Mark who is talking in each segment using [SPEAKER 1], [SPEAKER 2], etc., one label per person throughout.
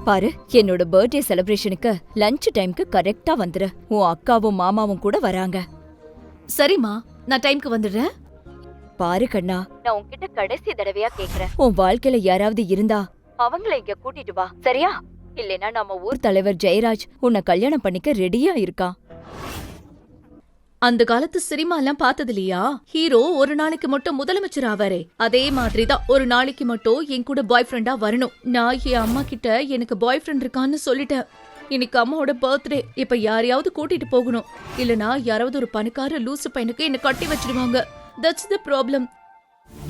[SPEAKER 1] பாரு, என்னோட birthday செலிப்ரேஷனுக்கு lunch டைம்க்கு கரெக்டா வந்துரு. உன் அக்காவும் மாமாவும் கூட வராங்க.
[SPEAKER 2] சரிம்மா, நான் டைம்க்கு வந்துடுறேன்.
[SPEAKER 1] பாரு கண்ணா, நான் உன்கிட்ட கடைசி தடவையா கேக்குறேன். உன் வாழ்க்கையில யாராவது இருந்தா அவங்கள இங்க கூட்டிட்டு வா, சரியா? இல்லைன்னா நம்ம ஊர் தலைவர் ஜெயராஜ் உன்னை கல்யாணம் பண்ணிக்க ரெடியா இருக்கான்.
[SPEAKER 2] அந்த காலத்து சினிமா எல்லாம் பார்த்தது இல்லையா? ஹீரோ ஒரு நாளைக்கு மட்டும் முதலமைச்சர் ஆவாரே, அதே மாதிரிதான் ஒரு நாளைக்கு மட்டும் என் கூட பாய் ஃப்ரெண்டா வரணும். நான் என் அம்மா கிட்ட எனக்கு பாய் ஃப்ரெண்ட் இருக்கான்னு சொல்லிட்டேன். இன்னைக்கு அம்மாவோட பர்த்டே. இப்ப யாரையாவது கூட்டிட்டு போகணும். இல்லனா யாராவது ஒரு பணக்கார லூசு பையனுக்கு என்ன கட்டி வச்சிடுவாங்க. That's the problem.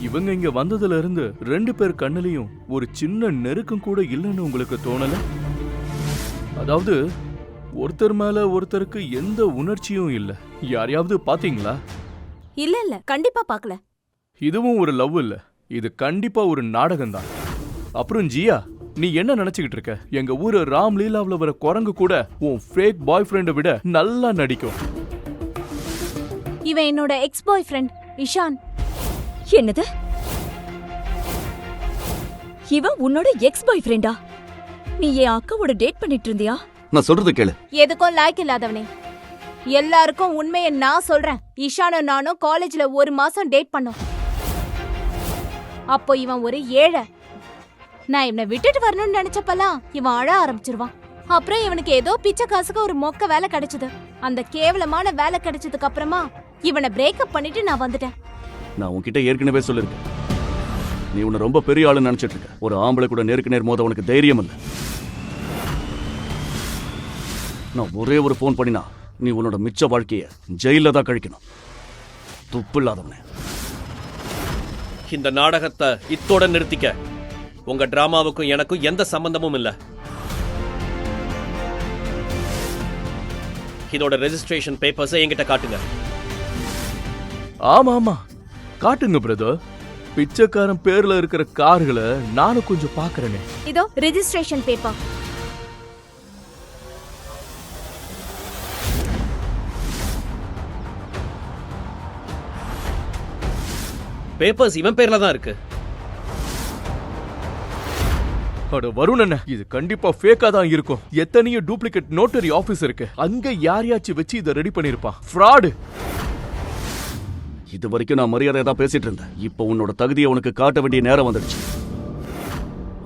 [SPEAKER 3] இவங்க இங்க வந்ததுல இருந்து 2 பேர் கண்ணுலயும் ஒரு சின்ன நெருக்கம் கூட இல்லைன்னு உங்களுக்கு தோணல? அதாவது ஒருத்தர் மேல ஒருத்தருக்கு எந்த உணர்ச்சியும் இல்ல. யாரையாவது பாத்தீங்களா?
[SPEAKER 4] இல்ல கண்டிப்பா பாக்கல.
[SPEAKER 3] இதுவும் ஒரு லவ் இல்ல, இது கண்டிப்பா ஒரு நாடகம் தான். அப்புறம் ஜியா, நீ என்ன நினைச்சுக்கிட்டு இருக்க? எங்க ஊரு ராம்லீலாவுல வர குரங்கு கூட உன் ஃபேக் பாய் ஃப்ரெண்டை விட நல்லா நடிக்கும்.
[SPEAKER 4] இவன் என்னோட எக்ஸ் பாய் ஃப்ரெண்ட் இஷான்.
[SPEAKER 1] என்னது? இவன் உன்னோட எக்ஸ் பாய் ஃப்ரெண்டா? நீ என் அக்காவோட டேட் பண்ணிட்டு இருந்தியா?
[SPEAKER 5] நான் சொல்றது கேளு.
[SPEAKER 4] எதுக்கும் லாய்க்கு இல்லாதவனே. எல்லாருக்கும் உண்மையை நான் சொல்றேன். இஷானும் நானும் காலேஜ்ல 1 மாசம் டேட் பண்ணோம். அப்போ இவன் ஒரு ஏழை. நான் இவனை விட்டுட்டு வரணும்னு நினைச்சப்பெல்லாம் இவன் அழ ஆரம்பிச்சிருவான். அப்புறம் இவனுக்கு ஏதோ பிச்சை காசுக்கு ஒரு மொக்க வேலை கிடைச்சது. அந்த கேவலமான வேலை கிடைச்சதுக்கு அப்புறமா இவனை பிரேக்கப் பண்ணிட்டு நான் வந்துட்டேன்.
[SPEAKER 5] நான் உன்கிட்ட ஏற்கனவே சொல்லிருக்கேன், நீ உன்னை ரொம்ப பெரிய ஆளுன்னு நினைச்சிட்டு இருக்க. ஒரு ஆம்பளை கூட நேருக்கு நேர் மோத உனக்கு தைரியம் இல்லை. நான் ஒரே ஒரு போன் பண்ணினா நீ உன்னோட மிச்ச வாழ்க்கைய ஜெயில தான் கழிக்கணும். துப்பு இல்லாதவனே.
[SPEAKER 6] இந்த நாடகத்தை இத்தோட நிறுத்திக்க. உங்க டிராமாவுக்கும் எனக்கும் எந்த சம்பந்தமும் இல்ல. இதோட ரெஜிஸ்ட்ரேஷன் பேப்பர்ஸை என்கிட்ட காட்டுங்க.
[SPEAKER 3] ஆமா ஆமா, காட்டுங்க பிரதர். பிச்சைக்காரன் பேர்ல இருக்கிற கார்களை நானும் கொஞ்சம் பாக்குறேனே.
[SPEAKER 4] இதோ ரெஜிஸ்ட்ரேஷன் பேப்பர்.
[SPEAKER 6] பேப்பர்ஸ் இவன் பேர்ல தான் இருக்கு.
[SPEAKER 3] அட வருண், இது கண்டிப்பா ஃபேக்கா தான் இருக்கும். எத்தனையோ டூப்ளிகேட் நோட்டரி ஆபீஸ் இருக்கு, அங்க யாரையாச்சும் வச்சு இதை ரெடி பண்ணிருப்பான். ஃப்ராடு.
[SPEAKER 5] இது வரைக்கும் நான் மரியாதை தான் பேசிட்டு இருந்தேன். இப்போ உன்னோட தகுதியை உனக்கு காட்ட வேண்டிய நேரம் வந்துடுச்சு.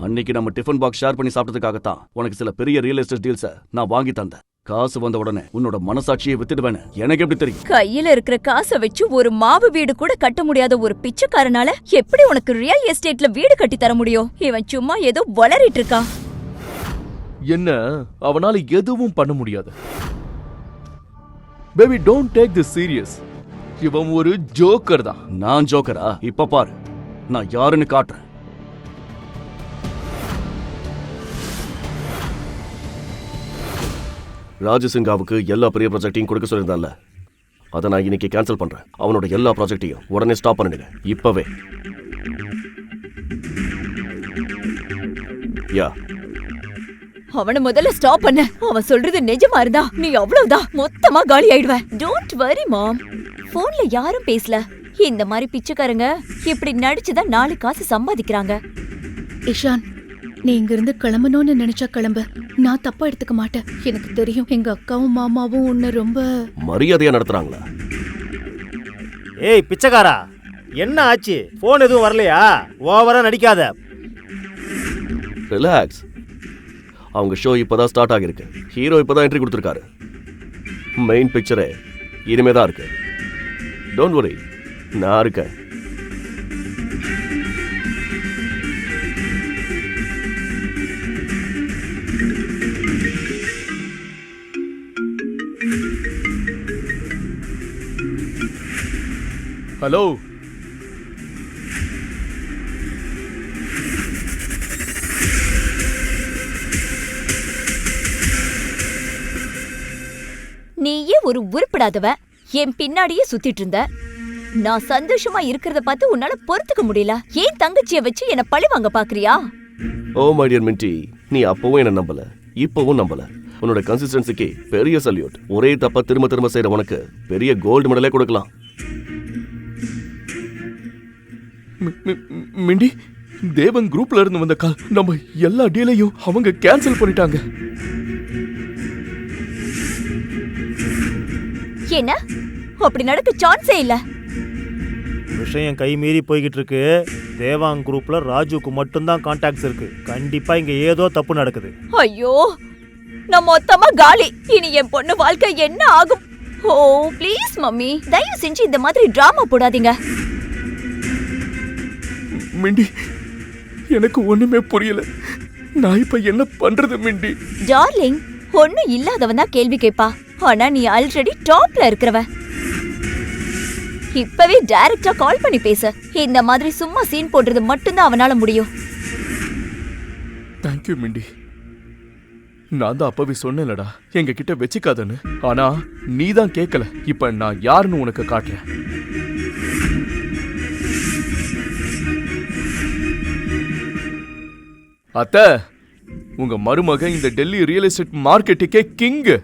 [SPEAKER 5] அன்னைக்கு நம்ம டிஃபன் பாக்ஸ் ஷேர் பண்ணி சாப்பிட்டதுக்காகத்தான் உனக்கு சில பெரிய ரியல் எஸ்டேட் டீல்ஸை நான் வாங்கி தந்தேன். காசு வந்த உடனே உன்னோட மனசாட்சியை வித்துடுவேன். எனக்கு எப்படி தெரியும்?
[SPEAKER 1] கையில இருக்கிற காசை வச்சு ஒரு மாவு வீடு கூட கட்ட முடியாத ஒரு பிச்சைக்காரனால எப்படி உனக்கு ரியல் எஸ்டேட்ல வீடு கட்டி தர முடியும்? இவன் சும்மா ஏதோ வளரிட்டு இருக்கா.
[SPEAKER 3] என்ன, அவனால எதுவும் பண்ண முடியாது. Baby, don't take this serious. இவன் ஒரு ஜோக்கர் தான்.
[SPEAKER 5] நான் ஜோக்கரா? இப்ப பாரு, நான் யாருன்னு காட்டுறேன். ராஜசிங்காவுக்கு எல்லா பெரிய ப்ராஜெக்டையும் கொடுக்க சொல்லியிருந்தான்ல, அதை நான் இன்னைக்கு கேன்சல் பண்றேன். அவனோட எல்லா ப்ராஜெக்டையும் உடனே ஸ்டாப் பண்ணிடுங்க, இப்பவே. யா,
[SPEAKER 1] அவனை முதல்ல ஸ்டாப் பண்ண. அவன் சொல்றது நிஜமா இருந்தா நீ அவ்வளவுதான், மொத்தமா காலி ஆயிடுவ. டோன்ட் வரி மாம், போன்ல யாரும் பேசல. இந்த மாதிரி பிச்சைக்காரங்க இப்படி நடிச்சுதான் 4 காசு சம்பாதிக்கிறாங்க.
[SPEAKER 2] இஷான், நீ இங்கிருந்து கிளம்பணும்னு நினைச்சா கிளம்பு. நான் தப்பா எடுத்துக்க மாட்டேன். எனக்கு தெரியும் எங்க அக்காவும் மாமாவும் உன்னை ரொம்ப
[SPEAKER 5] மரியாதையா நடத்துறாங்களா?
[SPEAKER 7] ஏய் பிச்சைக்காரா, என்ன ஆச்சு? போன் எதுவும் வரலையா? ஓவரா நடிக்காத.
[SPEAKER 5] ரிலாக்ஸ். அவங்க ஷோ இப்பதான் ஸ்டார்ட் ஆகிருக்கு. ஹீரோ இப்பதான் என்ட்ரி கொடுத்துருக்காரு. மெயின் பிக்சரே இனிமே தான் இருக்கு. டோன்ட் வரி, நான் இருக்கேன்.
[SPEAKER 3] ஹலோ,
[SPEAKER 1] நீயே ஒரு உருப்படாதவ. என் பின்னாடியே சுத்திட்டு இருந்த. நான் சந்தோஷமா இருக்கிறத பார்த்து உன்னால பொறுத்துக்க முடியல. ஏன் தங்கச்சிய வச்சு என்ன பழி வாங்க பாக்குறியா?
[SPEAKER 5] ஓ மை டியர் மின்டி, நீ அப்பவும் என்ன நம்பல, இப்பவும் நம்பல. உன்னோட கன்சிஸ்டன்சிக்கு பெரிய சல்யூட். ஒரே தப்ப திரும்ப திரும்ப செய்யற உனக்கு பெரிய கோல்டு மெடலே கொடுக்கலாம்.
[SPEAKER 3] மிண்டி, தேவன் குரூப்ல இருந்து வந்த கால். நம்ம எல்லா டீலையும் அவங்க கேன்சல் பண்ணிட்டாங்க.
[SPEAKER 1] என்ன அப்படி நடக்க சான்ஸே இல்ல.
[SPEAKER 7] விஷயம் கை மீறி போய்கிட்டு இருக்கு. தேவாங் குரூப்ல ராஜுக்கு மட்டும்தான் கான்டாக்ட்ஸ் இருக்கு. கண்டிப்பா இங்க ஏதோ தப்பு நடக்குது.
[SPEAKER 1] ஐயோ, நான் மொத்தமா காலி. இனி என் பொண்ணு வாழ்க்கை என்ன ஆகும்? ஓ ப்ளீஸ் மம்மி, தயவு செஞ்சு இந்த மாதிரி டிராமா போடாதீங்க.
[SPEAKER 3] மிண்டி, எனக்கு ஒண்ணுமே புரியல. நான் இப்ப என்ன பண்றது மிண்டி?
[SPEAKER 1] டார்லிங், ஒண்ணும் இல்லாதவன் தான் கேள்வி கேட்பா. ஆனா நீ ஆல்ரெடி டாப்ல இருக்கிறவ. இப்பவே டைரக்டா கால் பண்ணி பேச. இந்த மாதிரி சும்மா சீன் போடுறது மட்டும்தான் அவனால முடியும்.
[SPEAKER 3] Thank you Mindy. நான் தான் அப்பவே சொன்னேன்லடா எங்க கிட்ட வச்சுக்காதன்னு. ஆனா நீ தான் கேட்கல. இப்ப நான் யாருன்னு உனக்கு காட்டுறேன். அத்த, உங்க மருமக இந்த டெல்லி ரியல் எஸ்டேட் மார்க்கெட்டுக்கே கிங்கு.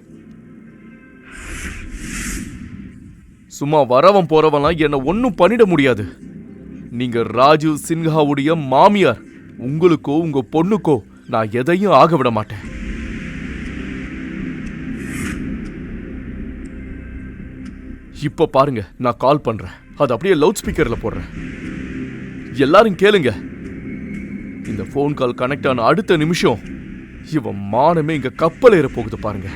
[SPEAKER 3] சும்மா வரவன் போறவன்லாம் என்ன ஒன்னும் பண்ணிட முடியாது. நீங்க ராஜு சின்ஹாவுடைய மாமியார். உங்களுக்கோ உங்க பொண்ணுக்கோ நான் எதையும் ஆக விட மாட்டேன். இப்ப பாருங்க, நான் கால் பண்றேன். அது அப்படியே லவுட் ஸ்பீக்கர்ல போடுறேன். எல்லாரும் கேளுங்க. இந்த போன் கால் கனெக்ட் ஆன அடுத்த நிமிஷம் இவன் மானமே இங்க கப்பல் ஏற போகுது பாருங்க.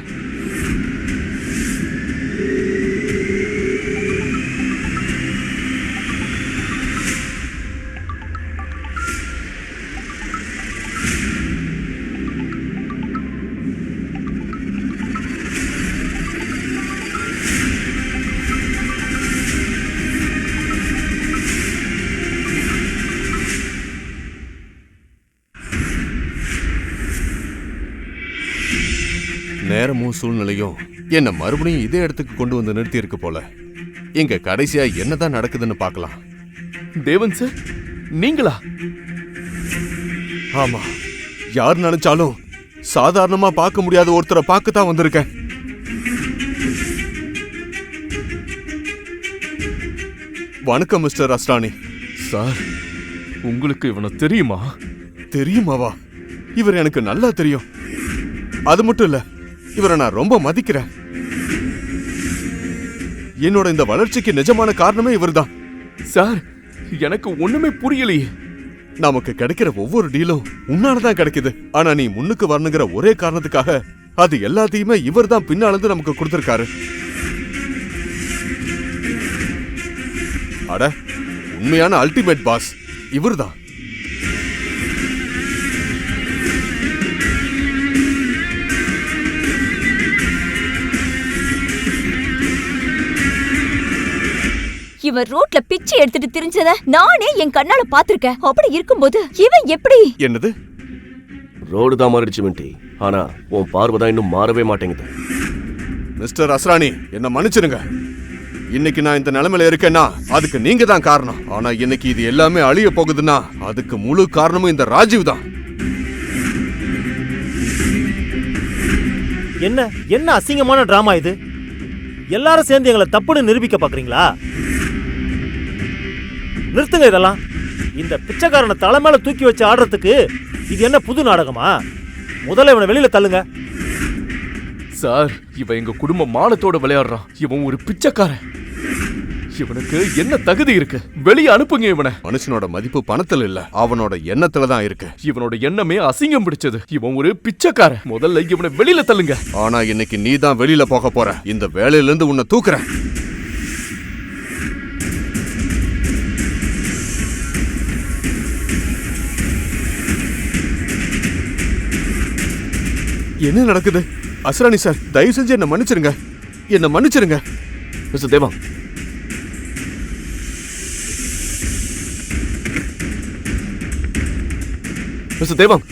[SPEAKER 8] நேரமும் சூழ்நிலையும் என்ன மறுபடியும் இதே இடத்துக்கு கொண்டு வந்து நிறுத்தி இருக்கு போல. இங்க கடைசியா என்னதான் நடக்குதுன்னு பார்க்கலாம்.
[SPEAKER 3] தேவன் சார், நீங்களா?
[SPEAKER 8] ஆமா, யார் நினைச்சாலும் சாதாரணமா பார்க்க முடியாத ஒருத்தரை பார்க்கத்தான் வந்திருக்கேன். வணக்கம் மிஸ்டர் அஸ்ரானி.
[SPEAKER 3] சார், உங்களுக்கு இவனை தெரியுமா?
[SPEAKER 8] தெரியுமாவா? இவர் எனக்கு நல்லா தெரியும். அது மட்டும் இல்ல, இவரை நான் ரொம்ப மதிக்கிறேன். என்னோட இந்த வளர்ச்சிக்கு நிஜமான காரணமே இவர்தான்.
[SPEAKER 3] சார், எனக்கு ஒண்ணுமே புரியலையே.
[SPEAKER 8] நமக்கு கிடைக்கிற ஒவ்வொரு டீலும் உன்னாலதான் கிடைக்குது. ஆனா நீ முன்னுக்கு வரணுங்கிற ஒரே காரணத்துக்காக அது எல்லாத்தையுமே இவர் தான் பின்னாலிருந்து நமக்கு கொடுத்திருக்காரு. அட, உண்மையான அல்டிமேட் பாஸ் இவர்தான்.
[SPEAKER 1] இவன் ரோட்ல பிச்சை எடுத்துட்டு திரிஞ்சத நானே என் கண்ணால பாத்திருக்கேன். அப்படி இருக்கும்போது இவன் எப்படி?
[SPEAKER 8] என்னது?
[SPEAKER 5] ரோடு தான் மாறிடுச்சு மிண்டி. ஆனா உன் பார்வைதான் இன்னும் மாறவே மாட்டேங்குது.
[SPEAKER 8] மிஸ்டர் அஸ்ரானி, என்ன மன்னிச்சிருங்க. இன்னைக்கு நான் இந்த நிலைமையில இருக்கேன்னா அதுக்கு நீங்க தான் காரணம். ஆனா இன்னைக்கு இது எல்லாமே அழிய போகுதுன்னா அதுக்கு முழு காரணமும் இந்த ராஜீவ் தான்.
[SPEAKER 7] என்ன என்ன அசிங்கமான டிராமா இது? எல்லாரும் சேர்ந்து எங்களை தப்புன்னு நிரூபிக்க பாக்குறீங்களா? நிறுத்துங்க இதெல்லாம். இந்த பிச்சைக்காரனை தலை மேல தூக்கி வச்சு ஆடுறதுக்கு இது என்ன புது நாடகமா? முதல்ல இவனை வெளியில தள்ளுங்க.
[SPEAKER 3] சார், இவன் எங்க குடும்ப மானத்தோட விளையாடுறான். இவன் ஒரு பிச்சைக்காரன். இவனுக்கு என்ன தகுதி இருக்கு? வெளியே அனுப்புங்க இவனை.
[SPEAKER 8] மனுஷனோட மதிப்பு பணத்துல இல்ல, அவனோட எண்ணத்துல தான் இருக்கு.
[SPEAKER 3] இவனோட எண்ணமே அசிங்கம் பிடிச்சது. இவன் ஒரு பிச்சைக்காரன். முதல்ல இவனை வெளியில தள்ளுங்க.
[SPEAKER 8] ஆனா இன்னைக்கு நீ தான் வெளியில போக போற. இந்த வேலையில இருந்து உன்னை தூக்குறேன். என்ன நடக்குது? அஸ்ரானி சார், தயவு செஞ்சு என்ன மன்னிச்சிருங்க. என்ன மன்னிச்சிருங்க.
[SPEAKER 5] மிஸ்டர் தேவா, மிஸ்டர் தேவாங்,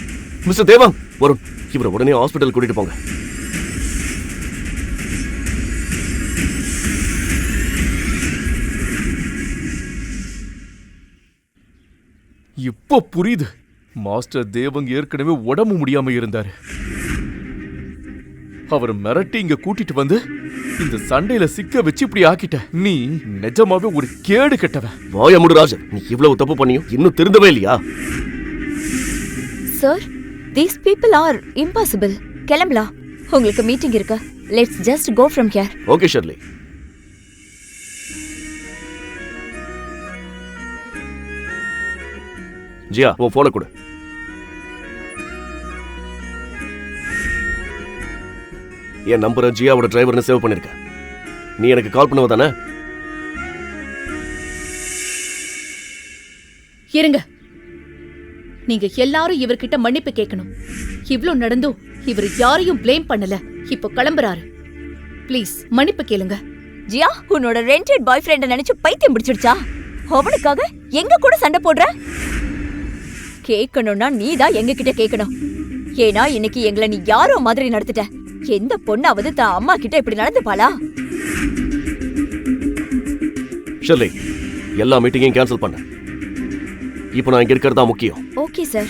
[SPEAKER 5] மிஸ்டர் தேவாங், வருண், இவரை உடனே ஹாஸ்பிட்டல் கூட்டிட்டு போங்க.
[SPEAKER 3] இப்போ புரியுது. மாஸ்டர் தேவங் ஏற்கனவே உடம்பு முடியாம இருந்தாரு. அவர் மிரட்டி இங்க கூட்டிட்டு வந்து இந்த சண்டையில சிக்க வச்சு இப்படி ஆக்கிட்ட. நீ நிஜமாவே ஒரு கேடு கெட்டவன்.
[SPEAKER 5] வாய முடு ராஜன், நீ இவ்வளவு தப்பு பண்ணியும் இன்னும் திருந்தவே இல்லையா?
[SPEAKER 1] Sir, these people are impossible. கிளம்பலாம். உங்களுக்கு மீட்டிங் இருக்கு. Let's just go from here.
[SPEAKER 5] Okay Shirley. Jiya, உன் போனை கொடு. என் நம்பரை ஜியாவோட டிரைவர்னு சேவ் பண்ணிருக்க. நீ எனக்கு கால் பண்ணுவ தானே?
[SPEAKER 2] இருங்க. நீங்க எல்லாரும் இவர்கிட்ட மன்னிப்பு கேட்கணும். இவ்ளோ நடந்தும் இவர் யாரையும் ப்ளேம் பண்ணல. இப்போ கிளம்புறாரு. ப்ளீஸ் மன்னிப்பு கேளுங்க.
[SPEAKER 1] ஜியா, உன்னோட ரெண்டட் பாய் ஃப்ரெண்ட நினைச்சு பைத்தியம் பிடிச்சிடுச்சா? அவனுக்காக எங்க கூட சண்டை போடுற? கேட்கணும்னா நீதான் எங்க கிட்ட கேட்கணும். ஏன்னா இன்னைக்கு எங்களை நீ யாரோ மாதிரி நடத்திட்ட. எந்த பொண்ணாவது தான் அம்மா கிட்ட இப்படி நடந்துப்பாளா?
[SPEAKER 5] ஷர்லி, எல்லா மீட்டிங்கையும் கேன்சல் பண்ண. இப்போ நான் இங்க இருக்கிறதா முக்கியம்.
[SPEAKER 1] Okay sir.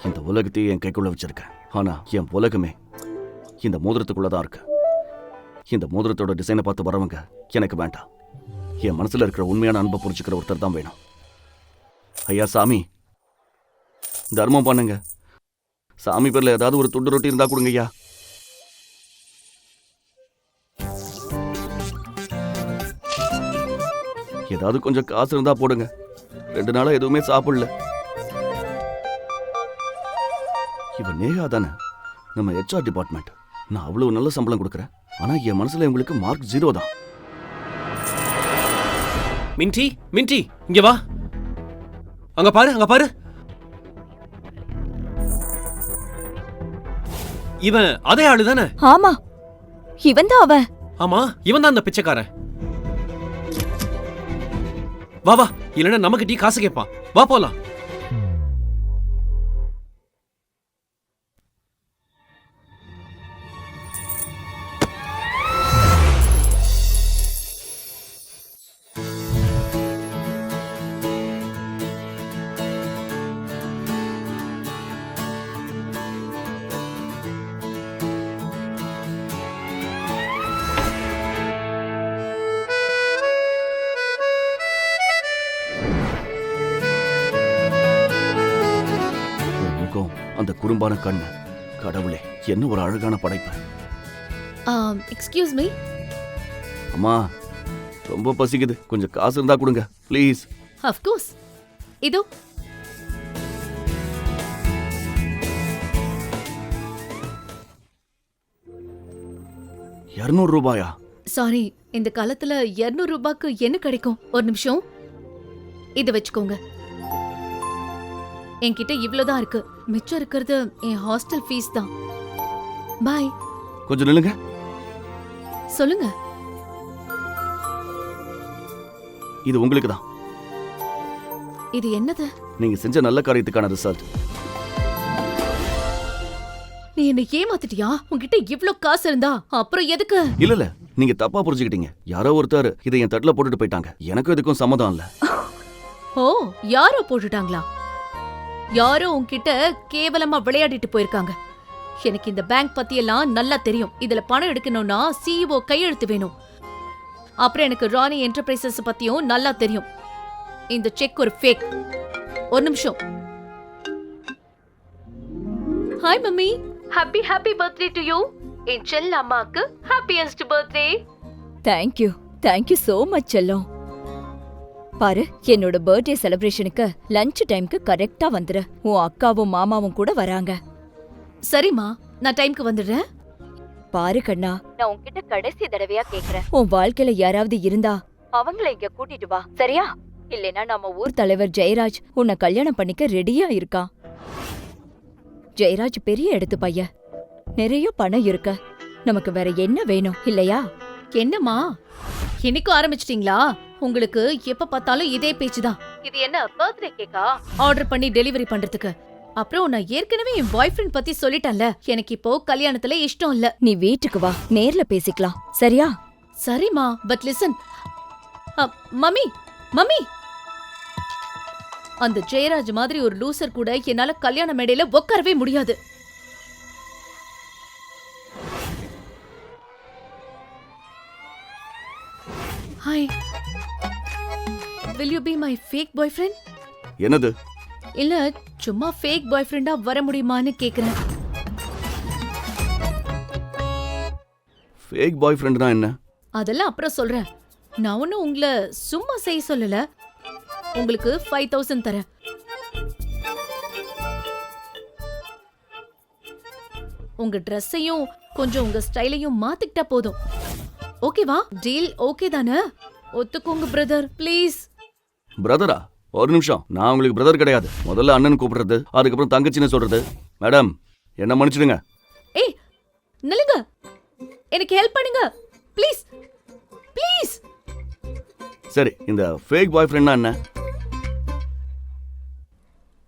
[SPEAKER 5] இந்த உலகத்தையே என் கைக்குள்ள வச்சிருக்கேன். ஆனா என் உலகமே இந்த மோதிரத்துக்குள்ளதான் இருக்கு. இந்த மோதிரத்தோட டிசைனை பார்த்து வரவங்க எனக்கு வேண்டாம். என் மனசுல இருக்கிற உண்மையான அன்பை புரிஞ்சுக்கிற ஒருத்தர் தான் வேணும். ஐயா சாமி, தர்மம் பண்ணுங்க. சாமி பேர்ல ஏதாவது ஒரு துண்டு ரொட்டி இருந்தா கொடுங்க ஐயா. ஏதாவது கொஞ்சம் காசு இருந்தா போடுங்க. 2 நாளா எதுவுமே சாப்பிடல. இவன் நேகா தானே, நம்ம HR டிபார்ட்மெண்ட். நான் அவ்வளவு நல்ல சம்பளம் கொடுக்குறேன். ஆனா என் மனசுல உங்களுக்கு மார்க் 0 தான்.
[SPEAKER 6] மின்டி, மின்டி, இங்க வா. அங்க பாரு, அங்க பாரு. இவன் அதே ஆளு தானே?
[SPEAKER 1] ஆமா, இவன் தான் அவன்.
[SPEAKER 6] ஆமா, இவன் தான் அந்த பிச்சைக்காரன். வா வா, இல்லைன்னா நமக்கு டீ காசு கேட்பான். வா போலாம்.
[SPEAKER 5] அந்த குறும்பான கண்ணு, கடவுளே, என்ன ஒரு அழகான படைப்பு.
[SPEAKER 2] Excuse me.
[SPEAKER 5] அம்மா, ரொம்ப பசிக்குது. கொஞ்சம் காசு இருந்தா கொடுங்க ப்ளீஸ்.
[SPEAKER 2] Of course. இதோ.
[SPEAKER 5] ₹200?
[SPEAKER 2] சாரி, இந்த காலத்துல 200 ரூபாய்க்கு என்ன கிடைக்கும்? ஒரு நிமிஷம், இத வச்சுக்கோங்க. என்கிட்ட இவ்ளோதான் இருக்கு. மிச்சம் இருக்கிறது என் ஹாஸ்டல் ஃபீஸ் தான். பாய்.
[SPEAKER 5] கொஞ்சம் நில்லுங்க.
[SPEAKER 2] சொல்லுங்க.
[SPEAKER 5] இது உங்களுக்கு தான்.
[SPEAKER 2] இது என்னது?
[SPEAKER 5] நீங்க செஞ்ச நல்ல காரியத்துக்கான ரிசல்ட்.
[SPEAKER 2] நீ என்ன ஏமாத்திட்டியா? உன்கிட்ட இவ்ளோ காசு இருந்தா அப்புறம் எதுக்கு?
[SPEAKER 5] இல்ல, நீங்க தப்பா புரிஞ்சுக்கிட்டீங்க. யாரோ ஒருத்தர் இதை என் தட்டுல போட்டுட்டு போயிட்டாங்க. எனக்கும் இதுக்கும் சம்மதம் இல்ல.
[SPEAKER 2] ஓ, யாரோ போட்டுட்டாங்களா? யாரோ உன்கிட்ட கேவலமா விளையாடிட்டு போயிருக்காங்க. எனக்கு இந்த பேங்க் பத்தி எல்லாம் நல்லா தெரியும். இதுல பணம் எடுக்கணும்னா CEO கையெழுத்து வேணும். அப்புறம் எனக்கு ராணி என்டர்பிரைசஸ் பத்தியும் நல்லா தெரியும். இந்த செக் ஒரு ஃபேக். ஒரு நிமிஷம். Hi mummy, happy birthday to you. என் செல்ல அம்மாக்கு happiest birthday.
[SPEAKER 1] Thank you so much செல்லம். பாரு, என்னோட பர்த்டே செலிப்ரேஷனுக்கு லஞ்ச் டைம்க்கு கரெக்டா வந்துரு. உன் அக்காவும் மாமாவும் கூட வராங்க.
[SPEAKER 2] சரிம்மா, நான் டைம்க்கு வந்துடுறேன்.
[SPEAKER 1] பாரு கண்ணா, நான் உன்கிட்ட கடைசி தடவையா கேக்குறேன். உன் வாழ்க்கையில யாராவது இருந்தா அவங்கள இங்க கூட்டிட்டு வா, சரியா? இல்லைன்னா நம்ம ஊர் தலைவர் ஜெயராஜ் உன்னை கல்யாணம் பண்ணிக்க ரெடியா இருக்கான். ஜெயராஜ் பெரிய இடத்து பையன், நிறைய பணம் இருக்க. நமக்கு வேற என்ன வேணும் இல்லையா?
[SPEAKER 2] என்னம்மா, இன்னைக்கும் ஆரம்பிச்சிட்டீங்களா? உங்களுக்கு எப்ப பார்த்தாலும் இதே பேச்சுதான். இது என்ன பர்த்டே கேக்கா ஆர்டர் பண்ணி டெலிவரி பண்றதுக்கு? அப்புறம் நான் ஏற்கனவே என் பாய் ஃப்ரெண்ட் பத்தி சொல்லிட்டேன்ல. எனக்கு இப்போ கல்யாணத்துல இஷ்டம் இல்ல.
[SPEAKER 1] நீ வீட்டுக்கு வா, நேர்ல பேசிக்கலாம், சரியா?
[SPEAKER 2] சரிம்மா, பட் லிசன். மம்மி, மம்மி, அந்த ஜெயராஜ் மாதிரி ஒரு லூசர் கூட என்னால கல்யாண மேடையில உட்காரவே முடியாது. Hi, will you be my fake boyfriend?
[SPEAKER 5] என்னது?
[SPEAKER 2] இல்ல, சும்மா ஃபேக் பாய் ஃப்ரெண்டா வர முடியுமான்னு கேக்குறேன்.
[SPEAKER 5] ஃபேக் பாய் ஃப்ரெண்ட்னா என்ன?
[SPEAKER 2] அதெல்லாம் அப்புறம் சொல்றேன். நான் ஒன்னும் உங்களை சும்மா செய்ய சொல்லல. உங்களுக்கு 5000 தரேன். உங்க ட்ரெஸ்ஸையும் கொஞ்சம் உங்க ஸ்டைலையும் மாத்திக்கிட்டா போதும். ஓகேவா? டீல் ஓகே தானே? ஒத்துக்கோங்க பிரதர், ப்ளீஸ்.
[SPEAKER 5] பிரதரா? ஒரு நிமிஷம், நான் உங்களுக்கு பிரதர் கிடையாது. முதல்ல அண்ணன் கூப்பிடுறது, அதுக்கப்புறம் தங்கச்சின்னு சொல்றது. மேடம், என்ன மன்னிச்சிடுங்க.
[SPEAKER 2] ஏய் நில்லுங்க, எனக்கு ஹெல்ப் பண்ணுங்க ப்ளீஸ் ப்ளீஸ்.
[SPEAKER 5] சரி, இந்த ஃபேக் பாய் ஃப்ரெண்ட்னா என்ன?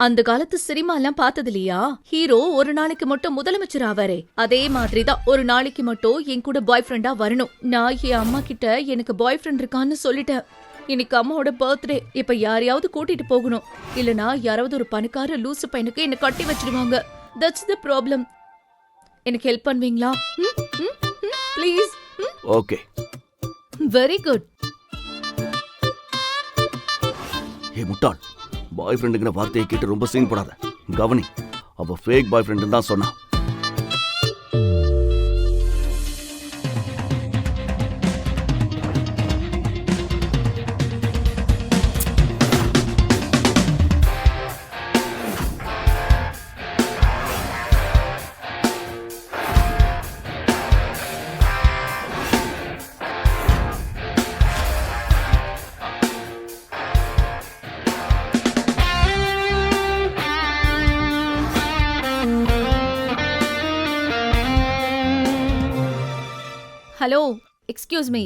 [SPEAKER 2] அந்த காலத்து சினிமா எல்லாம் பார்த்தது இல்லையா? ஹீரோ ஒரு நாளைக்கு மட்டும் முதலமைச்சர் ஆவாரே, அதே மாதிரிதான் ஒரு நாளைக்கு மட்டும் என் கூட பாய் ஃப்ரெண்டா வரணும். நான் என் அம்மா கிட்ட எனக்கு பாய் ஃப்ரெண்ட் இருக்கான்னு சொல்லிட்டேன். இன்னைக்கு அம்மாவோட பர்த்டே. இப்ப யாரையாவது கூட்டிட்டு போகணும், இல்லனா யாராவது ஒரு பணக்கார லூசு பையனுக்கு என்ன கட்டி வச்சிடுவாங்க. That's the problem. எனக்கு ஹெல்ப் பண்ணுவீங்களா? ப்ளீஸ்.
[SPEAKER 5] Okay,
[SPEAKER 2] very good.
[SPEAKER 5] ஏ முட்டாள், பாய் ஃப்ரெண்டுங்கிற வார்த்தையை கேட்டு ரொம்ப சீன் போடாத. கவனி, அவ ஃபேக் பாய் ஃப்ரெண்டுன்னு தான் சொன்னான்.
[SPEAKER 2] Hello, excuse me.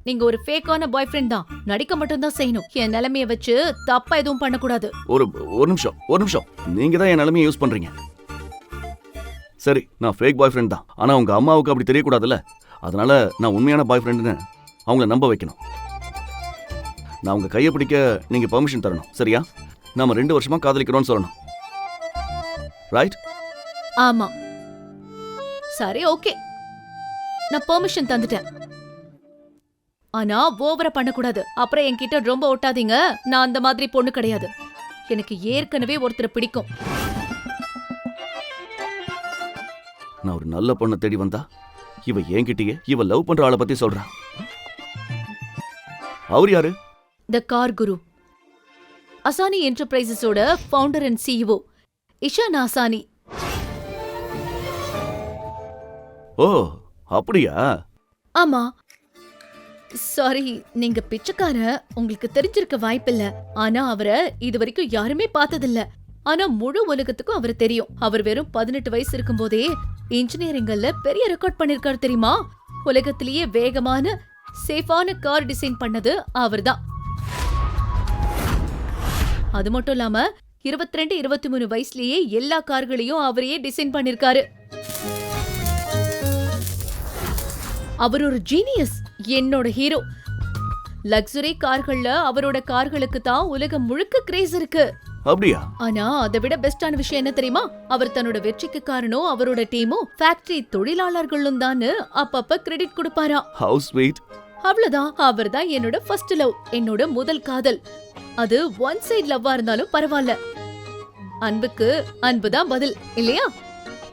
[SPEAKER 2] நீங்க ஒரு ஃபேக்கான பாய் ஃப்ரெண்ட் தான். நடிக்க மட்டும் தான் செய்யணும். என் நிலைமைய வச்சு தப்பா எதுவும் பண்ணக்கூடாது.
[SPEAKER 5] ஒரு நிமிஷம். நீங்க தான் என் நிலைமையை யூஸ் பண்றீங்க. சரி, நான் ஃபேக் பாய் ஃப்ரெண்ட் தான். ஆனா உங்க அம்மாவுக்கு அப்படி தெரியக்கூடாதுல்ல. அதனால நான் உண்மையான பாய் ஃப்ரெண்டுன்னு அவங்கள நம்ப வைக்கணும். நான் உங்க கையை பிடிக்க நீங்க பெர்மிஷன் தரணும். சரியா? நாம 2 வருஷமா காதலிக்கிறோம்னு சொல்லணும். ரைட்?
[SPEAKER 2] ஆமா. சரி, ஓகே, நான் பெர்மிஷன் தந்துட்டேன். ஆனா ஓவரா பண்ணக்கூடாது. அப்புறம் என்கிட்ட ரொம்ப ஒட்டாதீங்க. நான் அந்த மாதிரி பொண்ணு கிடையாது. எனக்கு ஏற்கனவே ஒருத்தரை பிடிக்கும்.
[SPEAKER 5] நான் ஒரு நல்ல பொண்ணை தேடி வந்தா இவ என்கிட்டயே இவ லவ் பண்ற ஆளை பத்தி சொல்றா. அவர் யாரு?
[SPEAKER 2] த கார் குரு, அசானி என்டர்பிரைசஸோட founder and CEO Ishaan Asani.
[SPEAKER 5] ஓ, அப்படியா?
[SPEAKER 2] ஆமா. சாரி, நீங்க பிச்சைக்கார, உங்களுக்கு தெரிஞ்சிருக்க வாய்ப்பில்ல. ஆனா அவரை இது வரைக்கும் யாருமே பார்த்ததில்ல. ஆனா முழு உலகத்துக்கும் அவர் தெரியும். அவர் வெறும் 18 வயசு இருக்கும் போதே இன்ஜினியரிங்ல பெரிய ரெக்கார்ட் பண்ணிருக்காரு தெரியுமா? உலகத்திலேயே வேகமான சேஃபான கார் டிசைன் பண்ணது அவர்தான். அது மட்டும் இல்லாம 22, 23 வயசுலயே எல்லா கார்களையும் அவரையே டிசைன் பண்ணிருக்காரு. அவர் ஒரு ஜீனியஸ், என்னோட ஹீரோ. லக்ஸுரி கார்கள்ல அவரோட கார்களுக்கு தான் உலகம் முழுக்க கிரேஸ் இருக்கு.
[SPEAKER 5] அப்படியா?
[SPEAKER 2] ஆனா அதை விட பெஸ்டான விஷயம் என்ன தெரியுமா? அவர் தன்னோட வெற்றிக்கு காரணம் அவரோட டீமும் ஃபேக்டரி தொழிலாளர்களும் தான் அப்பப்ப கிரெடிட் கொடுப்பாரா.
[SPEAKER 5] Have sweet.
[SPEAKER 2] அவ்வளவுதான். அவர் தான் என்னோட ஃபர்ஸ்ட் லவ், என்னோட முதல் காதல். அது ஒன் சைடு லவ்வா இருந்தாலும் பரவாயில்ல. அன்புக்கு அன்புதான் பதில், இல்லையா?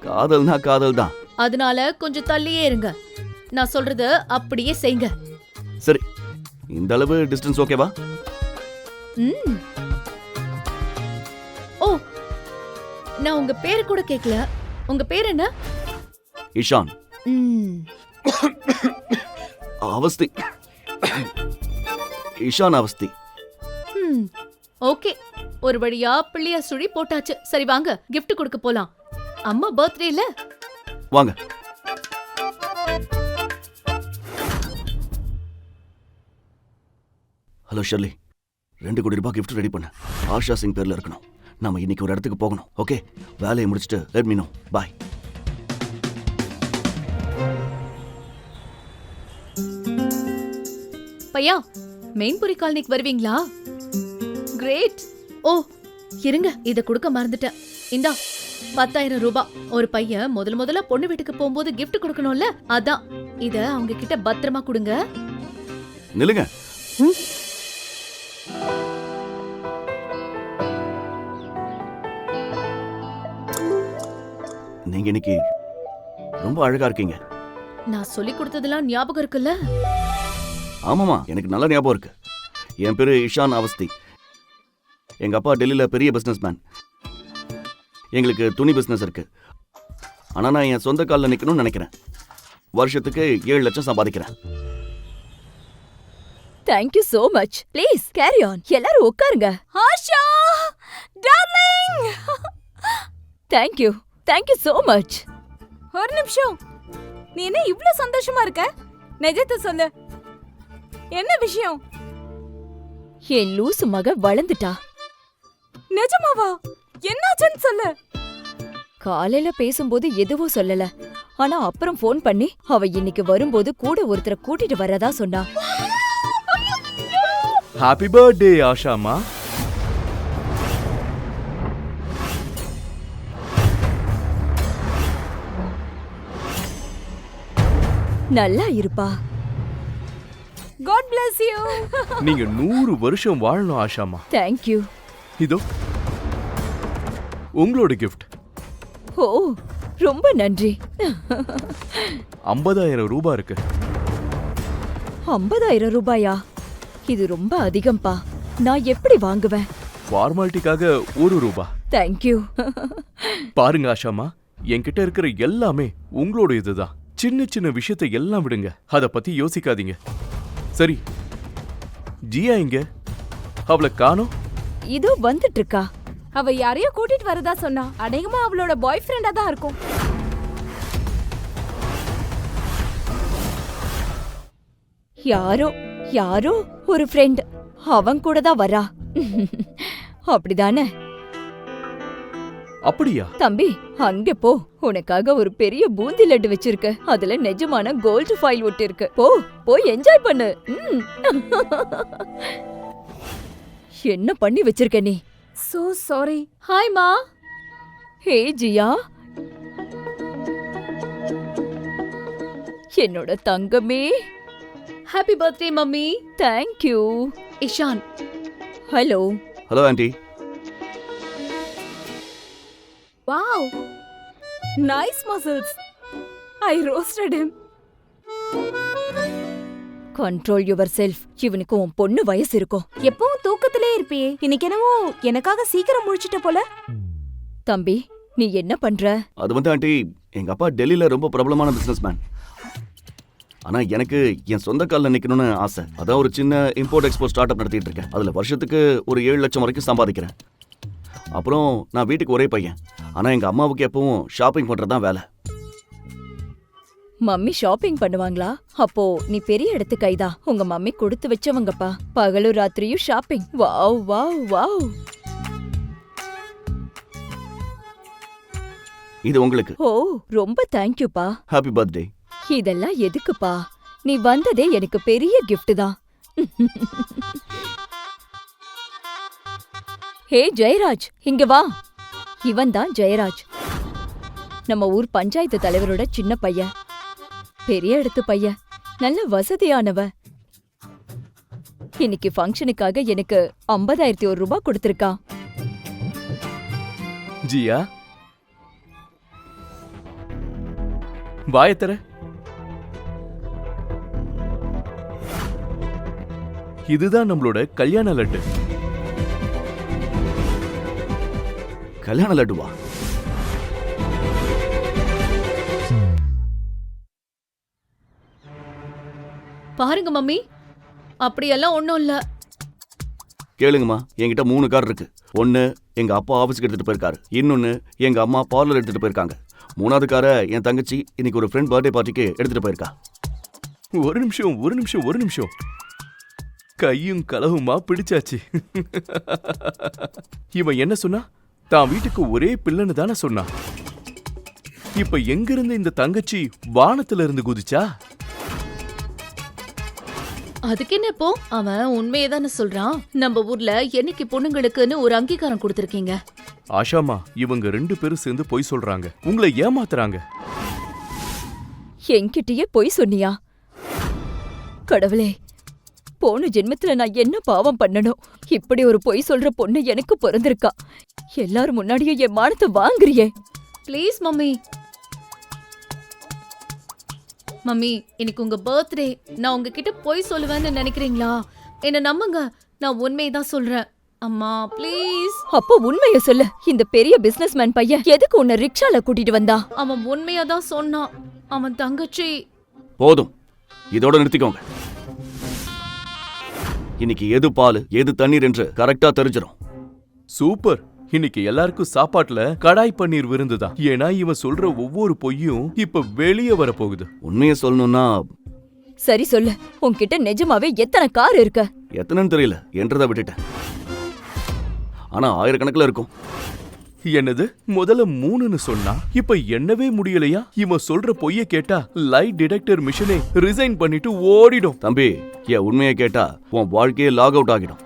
[SPEAKER 5] காதல்னா காதல் தான்.
[SPEAKER 2] அதனால கொஞ்சம் தள்ளியே இருங்க. நான் சொல்றது அப்படியே செய்யுங்க.
[SPEAKER 5] சரி, இந்த அளவு டிஸ்டன்ஸ் ஓகேவா?
[SPEAKER 2] ஓ, நான் உங்க பேரு கூட கேக்கல. உங்க பேர் என்ன?
[SPEAKER 5] இஷான். அவஸ்தி. இஷான் அவஸ்தி.
[SPEAKER 2] ஓகே, ஒரு வழியா பிள்ளையா சுழி போட்டாச்சு. சரி வாங்க, gift கொடுக்க போலாம். அம்மா பர்த்டே இல்ல?
[SPEAKER 5] வாங்க. ஹலோ ஷர்லி, 2 கோடி ரூபாய் கிஃப்ட் ரெடி பண்ண. ஆஷா சிங் பேர்ல இருக்கணும். நாம இன்னைக்கு ஒரு இடத்துக்கு போகணும். ஓகே, வேலையை முடிச்சுட்டு லெட் மீ நோ. பாய்.
[SPEAKER 2] பையா, மெயின்புரி காலனிக்கு வருவீங்களா? கிரேட். ஓ இருங்க, இத கொடுக்க மறந்துட்டேன். இந்தா 10,000 ரூபாய். ஒரு பையன் முதல்ல பொண்ணு வீட்டுக்கு போகும்போது gift கொடுக்கணும்ல, அதான். இத அவங்க கிட்ட பத்திரமா கொடுங்க.
[SPEAKER 5] நில்லுங்க. நீங்க இன்னைக்கு ரொம்ப அழகா இருக்கீங்க.
[SPEAKER 2] நான் சொல்லி கொடுத்ததெல்லாம் ஞாபகம் இருக்குல்ல?
[SPEAKER 5] ஆமாமா, எனக்கு நல்ல ஞாபகம் இருக்கு. என் பேரு இஷான் அவஸ்தி. எங்க அப்பா டெல்லியில பெரிய பிசினஸ் மேன். எங்களுக்கு துணி பிசினஸ் இருக்கு. ஆனா நான் என் சொந்த காலில் நிக்கணும்னு நினைக்கிறேன். வருஷத்துக்கு 7 லட்சம் சம்பாதிக்கிறேன்.
[SPEAKER 1] Thank you so much. Please carry on. எல்லாரும் உட்காருங்க.
[SPEAKER 4] Asha darling,
[SPEAKER 1] thank you so much.
[SPEAKER 4] ஒரு நிமிஷம். நீ என்ன இவ்ளோ சந்தோஷமா இருக்க? நிஜத்தை சொல்லு, என்ன விஷயம்?
[SPEAKER 1] என் லூசு மக வளர்ந்துட்டா.
[SPEAKER 4] நிஜமாவா? என்னாச்சுன்னு சொல்லு.
[SPEAKER 1] காலையில பேசும்போது எதுவும் சொல்லல. ஆனா அப்புறம் ஃபோன் பண்ணி அவ இன்னைக்கு வரும்போது கூட ஒருத்தரை கூட்டிட்டு வரதா சொன்னா.
[SPEAKER 3] ஹாப்பி பர்த்டே ஆஷாமா.
[SPEAKER 1] நல்லா இருப்பா.
[SPEAKER 4] God bless you.
[SPEAKER 3] நீங்க 100 வருஷம் வாழணும் ஆஷாமா.
[SPEAKER 1] Thank you.
[SPEAKER 3] இதோ உங்களோட gift.
[SPEAKER 1] ஓ ரொம்ப நன்றி.
[SPEAKER 3] 50,000 ரூபாய் இருக்கு.
[SPEAKER 1] 50,000 ரூபாயா? இது ரொம்ப அதிகம்பா. நான் எப்படி வாங்குவேன்?
[SPEAKER 3] ஃபார்மாலிட்டிக்காக 1 ரூபாய்.
[SPEAKER 1] Thank you.
[SPEAKER 3] பாருங்க ஆஷாமா, என்கிட்ட இருக்கிற எல்லாமே உங்களோட இதுதான். சின்ன சின்ன விஷயத்தை எல்லாம் விடுங்க, அத பத்தி யோசிக்காதீங்க. சரி, ஜியா இங்க? அவளை காணோம்.
[SPEAKER 1] இதோ வந்துட்டு இருக்கா.
[SPEAKER 4] அவ யாரையோ கூட்டிட்டு வரதா சொன்னா. அநேகமா அவளோட பாய் ஃப்ரெண்டா தான் இருக்கும்.
[SPEAKER 1] யாரோ ஒரு ஃப்ரெண்ட். அவன் கூட தான் வரா. அப்படிதானே?
[SPEAKER 3] அப்படியா?
[SPEAKER 1] தம்பி அங்க போ. உனக்காக ஒரு பெரிய பூந்தி லட்டு வச்சிருக்க. அதுல நிஜமான கோல்டு ஃபைல் ஒட்டி இருக்கு. போய் என்ஜாய் பண்ணு. என்ன பண்ணி வச்சிருக்க நீ?
[SPEAKER 4] So sorry.
[SPEAKER 2] ஹாய் மா.
[SPEAKER 1] ஹே ஜியா, என்னோட தங்கமே.
[SPEAKER 2] Happy birthday mummy.
[SPEAKER 1] Thank you.
[SPEAKER 2] Ishaan.
[SPEAKER 1] Hello.
[SPEAKER 5] Hello aunty.
[SPEAKER 4] Wow. Nice muscles. I roasted him.
[SPEAKER 1] Control yourself. இவனுக்கு உன் பொண்ணு வயசு இருக்கும்.
[SPEAKER 4] எப்பவும் தூக்கத்திலே இருப்பியே, இன்னைக்கு என்னவோ எனக்காக சீக்கிரம் முடிச்சிட்ட போல.
[SPEAKER 1] தம்பி நீ என்ன பண்ற?
[SPEAKER 5] அது வந்து ஆண்டி, எங்க அப்பா டெல்லியில ரொம்ப பிரபலமான பிசினஸ் மேன். ஆனா எனக்கு என் சொந்த காலில் நிக்கணும்னு ஆசை. அதான் ஒரு சின்ன இம்போர்ட் எக்ஸ்போர்ட் ஸ்டார்ட் அப் நடத்திட்டு இருக்கேன். அதுல வருஷத்துக்கு ஒரு 7 லட்சம் வரைக்கும் சம்பாதிக்கிறேன். அப்புறம் நான் வீட்டுக்கு ஒரே பையன். ஆனா எங்க அம்மாவுக்கு எப்பவும் ஷாப்பிங் பண்றதுதான் வேலை.
[SPEAKER 1] மம்மி ஷாப்பிங் பண்ணுவாங்களா? அப்போ நீ பெரிய இடத்து கைதா. உங்க மம்மி கொடுத்து வச்சவங்கப்பா. பகலும் ராத்திரியும் ஷாப்பிங். Wow wow wow.
[SPEAKER 5] இது உங்களுக்கு.
[SPEAKER 1] ஓ ரொம்ப தேங்க்யூப்பா.
[SPEAKER 5] Happy birthday.
[SPEAKER 1] இதெல்லாம் எதுக்குப்பா? நீ வந்ததே எனக்கு பெரிய கிஃப்ட் தான். ஹே ஜெயராஜ், இங்க வா. இவன் தான் ஜெயராஜ், நம்ம ஊர் பஞ்சாயத்து தலைவரோட சின்ன பையன். பெரிய இடத்து பையன், நல்ல வசதியானவ. இன்னைக்கு ஃபங்க்ஷனுக்காக எனக்கு 50,001 ரூபாய் கொடுத்திருக்கான்.
[SPEAKER 3] ஜியா வாயத்தர. இதுதான் நம்மளோட கல்யாண லட்டு.
[SPEAKER 5] கல்யாண லட்டுவா?
[SPEAKER 2] பாருங்க மம்மி, அப்படியெல்லாம் ஒண்ணும் இல்ல.
[SPEAKER 5] கேளுங்கம்மா, என்கிட்ட 3 கார் இருக்கு. ஒன்னு எங்க அப்பா ஆபீஸ்க்கு எடுத்துட்டு போயிருக்காரு. இன்னொன்னு எங்க அம்மா பார்லர் எடுத்துட்டு போயிருக்காங்க. 3வது காரை என் தங்கச்சி இன்னைக்கு ஒரு ஃப்ரெண்ட் பர்த்டே பார்ட்டிக்கு எடுத்துட்டு போயிருக்கா.
[SPEAKER 3] ஒரு நிமிஷம். கையும் களவுமா பிடிச்சாச்சு. இவன் என்ன சொன்னா? தான் வீட்டுக்கு ஒரே பிள்ளைன்னு தானே சொன்னா. இப்ப எங்கிருந்து இந்த தங்கச்சி வானத்துல இருந்து குதிச்சா?
[SPEAKER 2] அதுக்கு என்ன இப்போ? அவன் உண்மையதானே சொல்றான். நம்ம ஊர்ல என்னைக்கு பொண்ணுங்களுக்குன்னு ஒரு அங்கீகாரம் கொடுத்திருக்கீங்க?
[SPEAKER 3] ஆஷாமா, இவங்க 2 பேரும் சேர்ந்து பொய் சொல்றாங்க, உங்களை ஏமாத்துறாங்க.
[SPEAKER 1] என்கிட்டயே பொய் சொன்னியா? கடவுளே, போன ஜென்மத்துல நான் என்ன பாவம் பண்ணணும்? இப்படி ஒரு பொய் சொல்ற பொண்ணு எனக்கு பிறந்திருக்கா. எல்லாரும் முன்னாடியே என் மானத்தை வாங்குறியே.
[SPEAKER 2] Please mummy. மம்மி, இன்னைக்கு உங்க பர்த்டே. நான் உங்ககிட்ட பொய் சொல்லுவேன்னு நினைக்கிறீங்களா? என்ன நம்புங்க, நான் உண்மையதான் சொல்றேன். அம்மா ப்ளீஸ்.
[SPEAKER 1] அப்போ உண்மைய சொல்லு. இந்த பெரிய பிசினஸ்மேன் பையன் எதுக்கு உன்னை ரிக்ஷால கூட்டிட்டு வந்தா?
[SPEAKER 2] அவன் உண்மையாதான் சொன்னான். அவன் தங்கச்சி.
[SPEAKER 5] போதும், இதோட நிறுத்திக்கோங்க. இன்னைக்கு எது பால் எது தண்ணீர் என்று கரெக்டா தெரிஞ்சிடும்.
[SPEAKER 3] சூப்பர். இன்னைக்கு எல்லாருக்கும் சாப்பாட்டுல கடாய் பன்னீர் விருந்துதான். ஏன்னா இவன் சொல்ற ஒவ்வொரு பொய்யும் இப்ப வெளியே வரப்போகுது.
[SPEAKER 5] உண்மையை சொல்லணும்னா
[SPEAKER 1] சரி சொல்லு, உன்கிட்ட நிஜமாவே எத்தனை கார் இருக்கு?
[SPEAKER 5] எத்தனைன்னு தெரியல, என்றதை விட்டுட்டேன். ஆனா ஆயிரக்கணக்கில் இருக்கும்.
[SPEAKER 3] என்னது, முதல்ல 3ன்னு சொன்னா இப்ப என்னவே முடியலையா? இவன் சொல்ற பொய்ய கேட்டா லைட் டிடெக்டர் மிஷினே ரிசைன் பண்ணிட்டு ஓடிடும்.
[SPEAKER 5] தம்பி, என் உண்மையை கேட்டா உன் வாழ்க்கையே லாக் அவுட் ஆகிடும்.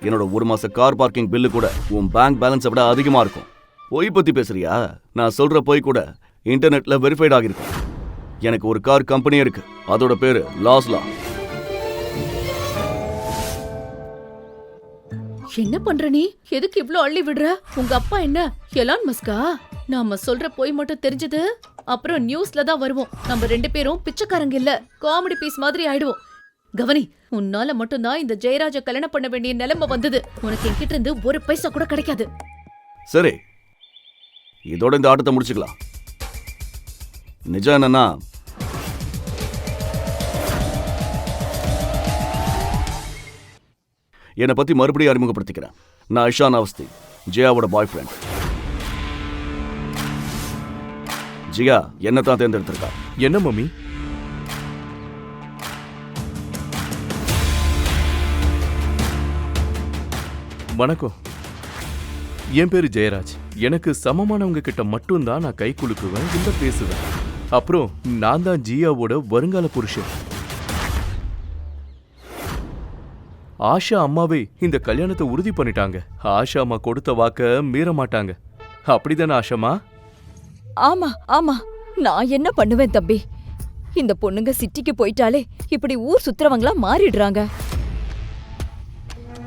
[SPEAKER 5] என்னோட 1 மாச கார் பார்க்கிங் பில்லு கூட உன் பேங்க் பேலன்ஸை விட அதிகமா இருக்கும். பொய் பத்தி பேசுறியா? நான் சொல்ற பொய் கூட இன்டர்நெட்ல வெரிஃபைட் ஆகிருக்கும். எனக்கு ஒரு கார் கம்பெனி இருக்கு, அதோட பேரு லாஸ்லா.
[SPEAKER 2] என்ன பண்ற நீ? எதுக்கு இவ்ளோ அள்ளி விடுற? உங்க அப்பா என்ன எலான் மஸ்கா? நாம சொல்ற பொய் மட்டும் தெரிஞ்சது அப்புறம் நியூஸ்ல தான் வருவோம். நம்ம 2 பேரும் பிச்சைக்காரங்க இல்ல, காமெடி பீஸ் மாதிரி ஆயிடுவோம். கவனி, உன்னால மட்டும்தான் இந்த ஜெயராஜ கல்யாணம் பண்ண வேண்டிய நிலைமை வந்தது. உனக்கு என்கிட்ட இருந்து 1 பைசா கூட கிடைக்காது.
[SPEAKER 5] சரி, இதோட இந்த ஆட்டத்தை முடிச்சுக்கலாம். நிஜம் என்னன்னா, என்னை பத்தி மறுபடியும் அறிமுகப்படுத்திக்கிறேன். நான் இஷான் அவஸ்தி, ஜியாவோட பாய் ஃப்ரெண்ட். ஜியா என்ன தான் தேர்ந்தெடுத்திருக்கா.
[SPEAKER 3] என்ன மம்மி? வணக்கம், என் பேரு ஜெயராஜ். எனக்கு சமமானவங்க கிட்ட மட்டும்தான் நான் கை குலுக்குவேன், இல்ல பேசுவேன். அப்புறம் நான் தான் ஜியாவோட வருங்கால புருஷன். ஆஷா அம்மாவே இந்த கல்யாணத்தை உறுதி பண்ணிட்டாங்க. ஆஷா அம்மா கொடுத்த வாக்க மீற மாட்டாங்க. அப்படிதானே ஆஷாமா?
[SPEAKER 1] ஆமா ஆமா, நான் என்ன பண்ணுவேன் தம்பி? இந்த பொண்ணுங்க சிட்டிக்கு போயிட்டாலே இப்படி ஊர் சுத்துறவங்களா மாறிடுறாங்க.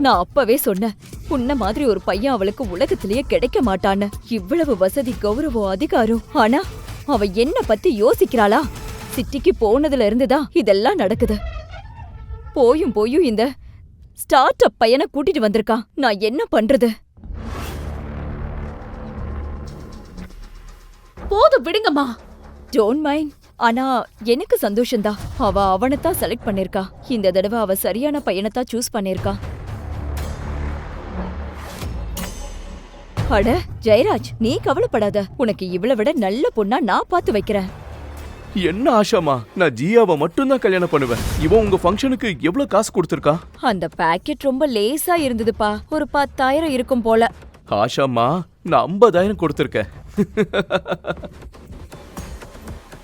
[SPEAKER 1] நான் அப்பவே சொன்னேன், உன்ன மாதிரி ஒரு பையன் அவளுக்கு உலகத்திலேயே கிடைக்க மாட்டான்னு. இவ்வளவு வசதி, கௌரவம், அதிகாரம். ஆனா அவ என்ன பத்தி யோசிக்கிறாளா? சிட்டிக்கு போனதுல இருந்துதான் இதெல்லாம் நடக்குது. போயும் போயும் இந்த ஸ்டார்ட் அப் பையனை கூட்டிட்டு வந்திருக்கான். நான் என்ன பண்றது?
[SPEAKER 2] போதும் விடுங்கம்மா.
[SPEAKER 1] Don't mind. ஆனா எனக்கு சந்தோஷம்தான். அவ அவனைத்தான் செலக்ட் பண்ணிருக்கா. இந்த தடவை அவ சரியான பையனைத்தான் சூஸ் பண்ணிருக்கா. அட ஜெயராஜ், நீ கவலைப்படாத. உனக்கு இவளை விட நல்ல பொண்ணா நான் பார்த்து வைக்கிறேன்.
[SPEAKER 3] என்ன ஆஷாமா, நான் ஜியாவை மட்டும்தான் கல்யாணம் பண்ணுவேன். இவன் உங்க ஃபங்க்ஷனுக்கு எவ்வளவு காசு கொடுத்திருக்கா?
[SPEAKER 1] அந்த பாக்கெட் ரொம்ப லேசா இருந்ததுப்பா. ஒரு 10,000 இருக்கும் போல.
[SPEAKER 3] ஆஷாமா, நான் 50,000 கொடுத்திருக்கேன்.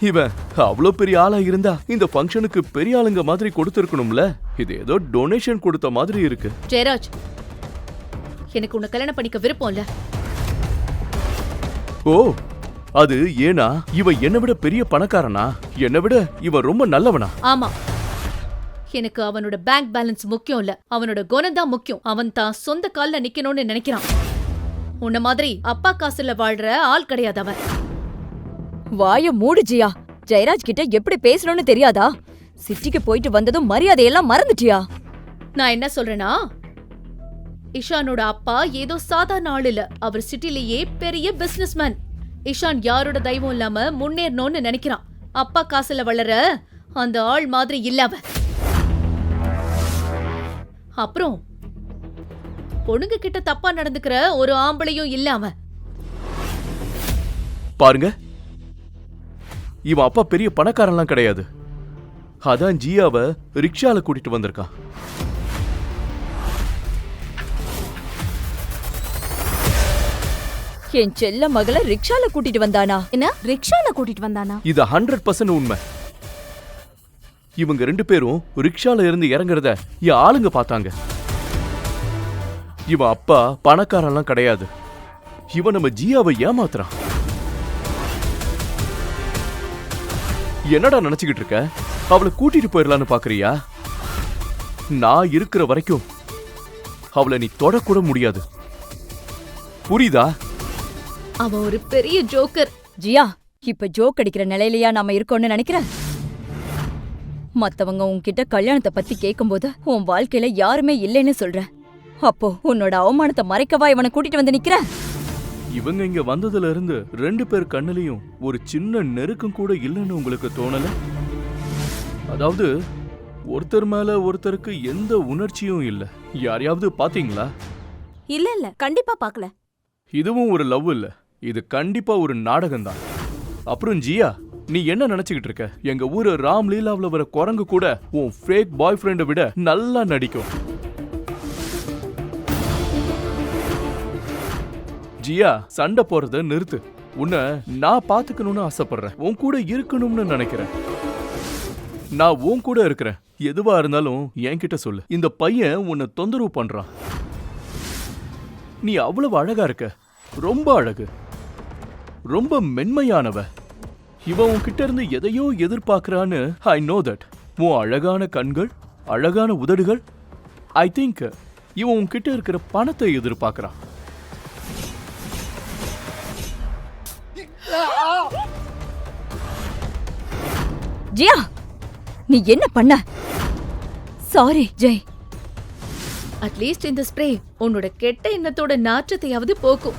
[SPEAKER 3] இவன் அவ்வளோ பெரிய ஆளா இருந்தா இந்த ஃபங்க்ஷனுக்கு பெரிய ஆளுங்க மாதிரி கொடுத்திருக்கணும்ல. இது ஏதோ டொனேஷன் கொடுத்த மாதிரி இருக்கு.
[SPEAKER 2] ஜெயராஜ், எனக்கு உன்னை கல்யாணம் பண்ணிக்க விருப்பம் இல்ல.
[SPEAKER 3] ஓ, அது ஏனா இவன் என்னை விட பெரிய பணக்காரனா? என்னை விட இவன் ரொம்ப நல்லவனா?
[SPEAKER 2] ஆமா, எனக்கு அவனோட பேங்க் பேலன்ஸ் முக்கியம் இல்ல, அவனோட குணம் தான் முக்கியம். அவன் தான் சொந்த கால்ல நிக்கணும்னு நினைக்கிறான். உன்ன மாதிரி அப்பா காசுல வாழ்ற ஆள் கிடையாது அவன்.
[SPEAKER 1] வாய மூடு ஜியா. ஜெயராஜ் கிட்ட எப்படி பேசணும்னு தெரியாதா? சிட்டிக்கு போயிட்டு வந்ததும் மரியாதையெல்லாம் மறந்துட்டியா?
[SPEAKER 2] நான் என்ன சொல்றேன்னா, இஷானோட அப்பா ஏதோ சாதாரண ஆள் இல்ல, அவர் சிட்டிலேயே பெரிய பிசினஸ்மேன். இஷான் யாரோட தெய்வம் இல்லாம முன்னேறணும்னு நினைக்கிறான். அப்பா காசுல வளர அந்த ஆள் மாதிரி இல்ல அவன். அப்புறம் பொண்ணுங்க கிட்ட தப்பா நடந்துக்கிற ஒரு ஆம்பளையும் இல்ல அவன்.
[SPEAKER 3] பாருங்க, இவன் அப்பா பெரிய பணக்காரன்லாம் கிடையாது. அதான் ஜியாவை ரிக்ஷால கூட்டிட்டு வந்திருக்கான்.
[SPEAKER 1] என் செல்ல மகளை ரிக்ஷால கூட்டிட்டு வந்தானா?
[SPEAKER 4] என்ன ரிக்ஷால கூட்டிட்டு வந்தானா?
[SPEAKER 3] இது 100% உண்மை. இவங்க 2 பேரும் ரிக்ஷால இருந்து இறங்குறத என் ஆளுங்க பார்த்தாங்க. இவன் அப்பா பணக்காரெல்லாம் கிடையாது. இவன் நம்ம ஜியாவை ஏமாத்துறான். என்னடா நினைச்சுக்கிட்டு இருக்க? அவளை கூட்டிட்டு போயிடலான்னு பாக்குறியா? நான் இருக்கிற வரைக்கும் அவளை நீ தொடக்கூட முடியாது. புரியுதா?
[SPEAKER 2] அவன் ஒரு பெரிய ஜோக்கர்.
[SPEAKER 1] ஜியா, இப்ப ஜோக் அடிக்கிற நிலையிலயா நாம இருக்கோம்னு நினைக்கிற? மத்தவங்க உன்கிட்ட கல்யாணத்தை பத்தி கேட்கும்போது உன் வாழ்க்கையில யாருமே இல்லைன்னு சொல்ற. அப்போ உன்னோட அவமானத்தை மறைக்கவா இவனை கூட்டிட்டு வந்து நிக்கிற?
[SPEAKER 3] இவங்க இங்க வந்ததுல இருந்து 2 பேர் கண்ணுலயும் ஒரு சின்ன நெருக்கம் கூட இல்லைன்னு உங்களுக்கு தோணல? அதாவது ஒருத்தர் மேல ஒருத்தருக்கு எந்த உணர்ச்சியும் இல்ல. யாரையாவது பாத்தீங்களா?
[SPEAKER 4] இல்ல கண்டிப்பா பார்க்கல.
[SPEAKER 3] இதுவும் ஒரு லவ் இல்ல, இது கண்டிப்பா ஒரு நாடகம் தான். அப்புறம் ஜியா, நீ என்ன நினைச்சுக்கிட்டு இருக்க? எங்க ஊரு ராம்லீலாவுல வர குரங்கு கூட உன் ஃபேக் பாய் ஃப்ரெண்டை விட நல்லா நடிக்கும். ஜியா, சண்டை போறத நிறுத்து. உன்னை நான் பாத்துக்கணும்னு ஆசைப்படுறேன், உன் கூட இருக்கணும்னு நினைக்கிறேன். நான் உன் கூட இருக்கிறேன். எதுவா இருந்தாலும் என்கிட்ட சொல்லு. இந்த பையன் உன்னை தொந்தரவு பண்றான். நீ அவ்வளவு அழகா இருக்க, ரொம்ப அழகு, ரொம்ப மென்மையானவ. இவன் உன்கிட்ட இருந்து எதையோ எதிர்பார்க்கறான்னு ஐ நோ தட். உன் அழகான கண்கள், அழகான உதடுகள். ஐ திங்க் இவன் உன்கிட்ட இருக்கிற பணத்தை எதிர்பார்க்கறான்.
[SPEAKER 1] ஜியா, நீ என்ன பண்ண? சாரி ஜெய்.
[SPEAKER 2] அட்லீஸ்ட் இந்த ஸ்ப்ரே உன்னோட கெட்ட எண்ணத்தோட நாற்றத்தையாவது போக்கும்.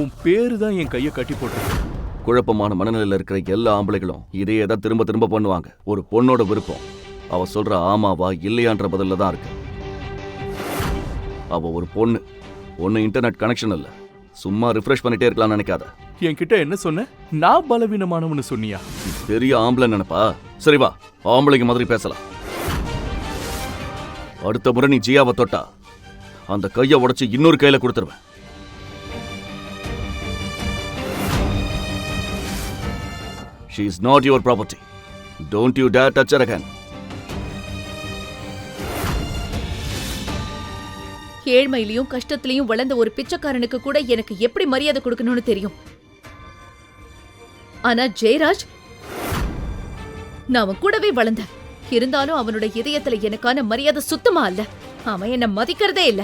[SPEAKER 3] உன் பேரு தான் என் கையை கட்டி போட்டிருக்கு.
[SPEAKER 5] குழப்பமான மனநிலையில இருக்கிற எல்லா ஆம்பளைகளும் இதையே தான் திரும்ப திரும்ப பண்ணுவாங்க. ஒரு பொண்ணோட விருப்பம் அவ சொல்ற ஆமாவா இல்லையான்ற பதில தான் இருக்கு. அவ ஒரு பொண்ணு, ஒன்னு இன்டர்நெட் கனெக்ஷன் இல்ல. சும்மா ரிஃப்ரெஷ் பண்ணிட்டே இருக்கலாம்னு நினைக்காத.
[SPEAKER 3] என்கிட்ட என்ன சொன்ன? நான் பலவீனமானவனு சொன்னியா?
[SPEAKER 5] பெரிய ஆம்பளை நினைப்பா? சரி வா, ஆம்பளைங்க மாதிரி பேசலாம். அடுத்த முறை நீ ஜியாவை தொட்டா அந்த கையை உடைச்சு இன்னொரு கையில கொடுத்துருவேன். She is not your property. Don't you dare touch her again.
[SPEAKER 2] ஏழ்மையிலையும் கஷ்டத்திலையும் வளர்ந்த ஒரு பிச்சைக்காரனுக்கு கூட எனக்கு எப்படி மரியாதை கொடுக்கணும்னு தெரியும். ஆனா ஜெயராஜ், நான் அவன் கூடவே வளர்ந்தேன். இருந்தாலும் அவனோட இதயத்துல எனக்கான மரியாதை சுத்தமா இல்ல. அவன் என்ன மதிக்கிறதே இல்ல.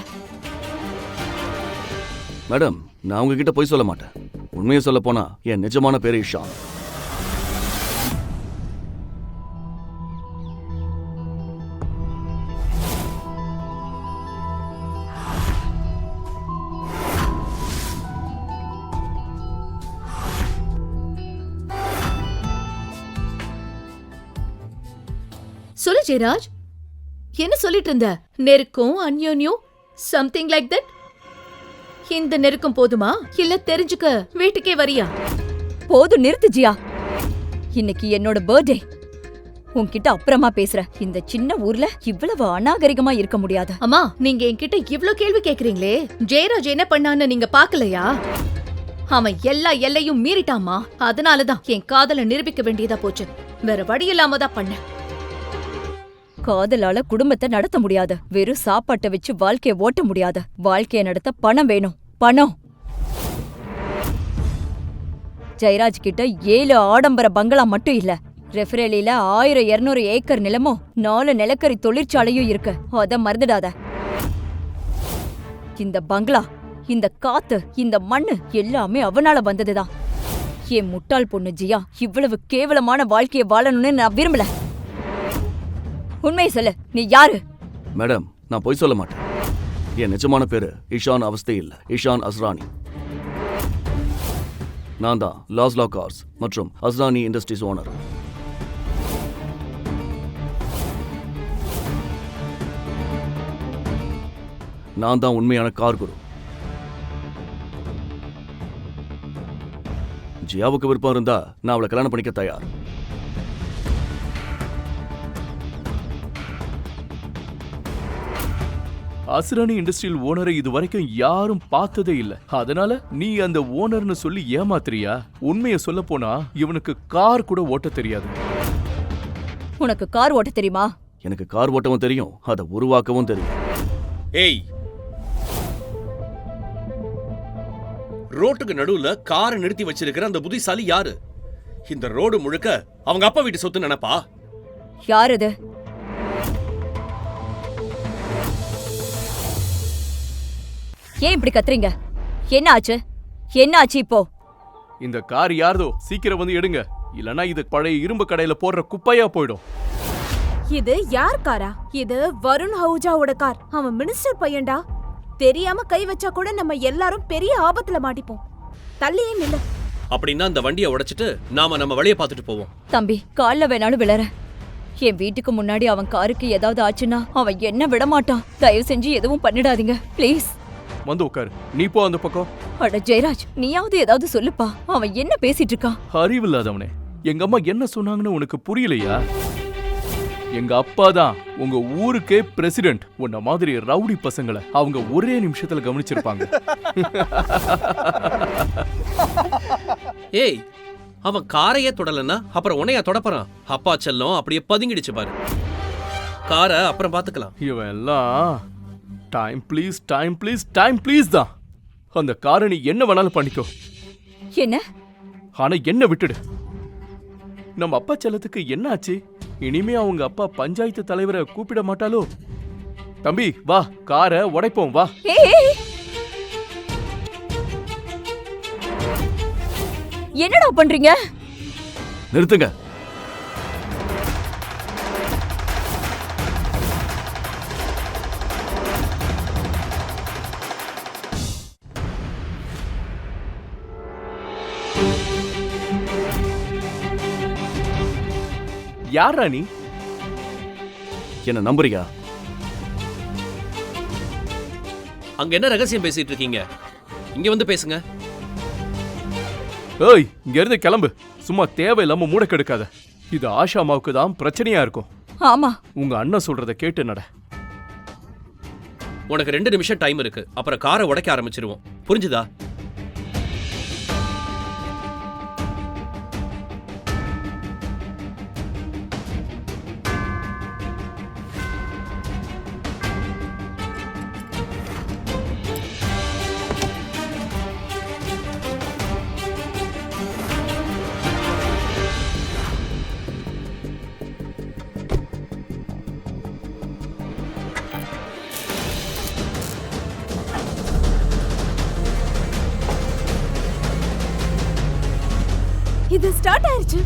[SPEAKER 5] மேடம், நான் உங்ககிட்ட போய் சொல்ல மாட்டேன். உண்மையை சொல்ல போனா என் நிஜமான பேரு இஷான்.
[SPEAKER 2] சொல்லு ஜெயராஜ், என்ன சொல்லிட்டு இருந்த? நெருக்கம், அந்யோன்யம், சம்திங் லைக் தட். இந்த நெருக்கம் போதுமா இல்ல தெரிஞ்சுக்க வீட்டுக்கே வரியா?
[SPEAKER 1] போதும், நிறுத்து ஜியா. இன்னைக்கு என்னோட பர்த்டே. உன்கிட்ட அப்புறமா பேசுற. இந்த சின்ன ஊர்ல இவ்வளவு அநாகரிகமா இருக்க முடியாது.
[SPEAKER 2] அம்மா, நீங்க என்கிட்ட இவ்ளோ கேள்வி கேக்குறீங்களே, ஜெயராஜ் என்ன பண்ணான்னு நீங்க பாக்கலையா? அவன் எல்லா எல்லையும் மீறிட்டாமா. அதனாலதான் என் காதலை நிரூபிக்க வேண்டியதா போச்சு. வேற வழி இல்லாம தான் பண்ண.
[SPEAKER 1] காதலால குடும்பத்தை நடத்த முடியாது. வெறும் சாப்பாட்டை வச்சு வாழ்க்கைய ஓட்ட முடியாது. வாழ்க்கைய நடத்த பணம் வேணும். பணம். ஜெயராஜ் கிட்ட 7 ஆடம்பர பங்களா மட்டும் இல்ல, ரெஃபரேலில 1200 ஏக்கர் நிலமும் 4 நிலக்கரி தொழிற்சாலையும் இருக்கு. அத மறந்துடாத. இந்த பங்களா, இந்த காத்து, இந்த மண்ணு எல்லாமே அவனால வந்ததுதான். என் முட்டாள் பொண்ணு ஜியா இவ்வளவு கேவலமான வாழ்க்கைய வாழணும்னு நான் விரும்பல. உண்மையை சொல்லு, நீ யாரு?
[SPEAKER 5] மேடம், நான் போய் சொல்ல மாட்டேன். என் நிஜமான பேரு இஷான் அவஸ்தை இல்ல, இஷான் அஸ்ரானி. நான் தான் லாஸ்லா கார்ஸ் மற்றும் அஸ்ரானி இண்டஸ்ட்ரீஸ் ஓனர். நான் தான் உண்மையான கார் குரு. ஜியாவுக்கு விருப்பம் இருந்தா நான் அவளை கல்யாணம் பண்ணிக்க தயார்.
[SPEAKER 3] அசுரானி இண்டஸ்ட்ரியல் ஓனரை இது வரைக்கும் யாரும் பார்த்ததே இல்ல. அதனால நீ அந்த ஓனர்னு சொல்லி ஏமாத்துறியா? உண்மையை சொல்ல போனா இவனுக்கு கார் கூட ஓட்ட தெரியாது.
[SPEAKER 1] உனக்கு கார் ஓட்ட தெரியுமா?
[SPEAKER 5] எனக்கு கார் ஓட்டவும் தெரியும், அதை உருவாக்கவும் தெரியும்.
[SPEAKER 6] ஏய், ரோட்டுக்கு நடுவுல காரை நிறுத்தி வச்சிருக்கிற அந்த புத்திசாலி யாரு? இந்த ரோடு முழுக்க அவங்க அப்பா வீட்டு சொத்து நினைப்பா?
[SPEAKER 1] யார் அது? ஏன் இப்படி கத்துறீங்க? என்ன ஆச்சு? என்ன ஆச்சு இப்போ?
[SPEAKER 3] இந்த கார் யாரதோ, சீக்கிரம் வந்து எடுங்க, இல்லனா இது பழைய இரும்பு கடையில போடுற குப்பையா போயிடும்.
[SPEAKER 4] இது யார் காரா? இது வருண் அஹூஜாவோட கார். அவன் மினிஸ்டர் பையன்டா. தெரியாம கை வச்சா கூட நம்ம எல்லாரும் பெரிய ஆபத்துல மாட்டிப்போம். தள்ளியே நில்லு.
[SPEAKER 6] அப்படின்னா அந்த வண்டியை உடைச்சிட்டு நாம நம்ம வழியை பார்த்துட்டு போவோம்.
[SPEAKER 1] தம்பி, கால்ல வேணாலும் விழற. என் வீட்டுக்கு முன்னாடி அவன் காருக்கு ஏதாவது ஆச்சுன்னா அவன் என்ன விட மாட்டான். தயவு செஞ்சு எதுவும் பண்ணிடாதீங்க ப்ளீஸ்.
[SPEAKER 3] வந்து உட்காரு, நீ போ அந்த பக்கம்.
[SPEAKER 1] அட ஜெயராஜ், நீயாவது ஏதாவது சொல்லுப்பா. அவன் என்ன பேசிட்டு இருக்கான்?
[SPEAKER 3] அறிவில்லாதவனே, எங்க அம்மா என்ன சொன்னாங்கன்னு உனக்கு புரியலையா? எங்க அப்பா தான் உங்க ஊருக்கே பிரசிடென்ட். உன்ன மாதிரி ரவுடி பசங்களை அவங்க ஒரே நிமிஷத்துல கவனிச்சிருப்பாங்க.
[SPEAKER 6] ஏய், அவன் காரையே தொடலன்னா அப்புறம் உன்னையா தொடப்பறான்? அப்பா செல்லம் அப்படியே பதுங்கிடுச்சு பாரு. காரை அப்புறம் பாத்துக்கலாம்.
[SPEAKER 3] இவன் எல்லாம் time please, time please, time please தான். அந்த காரை நீ என்ன வேணாலும் பண்ணிக்கோ,
[SPEAKER 1] என்ன?
[SPEAKER 3] ஆனா என்ன விட்டுடு. நம்ம அப்பா செல்லத்துக்கு என்ன ஆச்சு? இனிமே அவங்க அப்பா பஞ்சாயத்து தலைவரை கூப்பிட மாட்டாலோ? தம்பி வா, காரை உடைப்போம் வா.
[SPEAKER 1] ஏய், என்னடா பண்றீங்க?
[SPEAKER 5] நிறுத்துங்க.
[SPEAKER 3] யாரா நீ?
[SPEAKER 5] என்ன நம்புறியா?
[SPEAKER 6] அங்க என்ன ரகசியம் பேசிட்டு இருக்கீங்க? இங்க வந்து பேசுங்க.
[SPEAKER 3] ஏய், இங்க இருந்து கிளம்பு. சும்மா தேவையில்லாம மூட கெடுக்காத. இது ஆஷா அம்மாவுக்கு தான் பிரச்சனையா இருக்கும்.
[SPEAKER 1] ஆமா,
[SPEAKER 3] உங்க அண்ணன் சொல்றத கேட்டு நட.
[SPEAKER 6] உனக்கு 2 நிமிஷம் டைம் இருக்கு, அப்புறம் காரை உடைக்க ஆரம்பிச்சிருவோம். புரிஞ்சுதா?
[SPEAKER 4] இது ஸ்டார்ட் ஆயிருச்சு.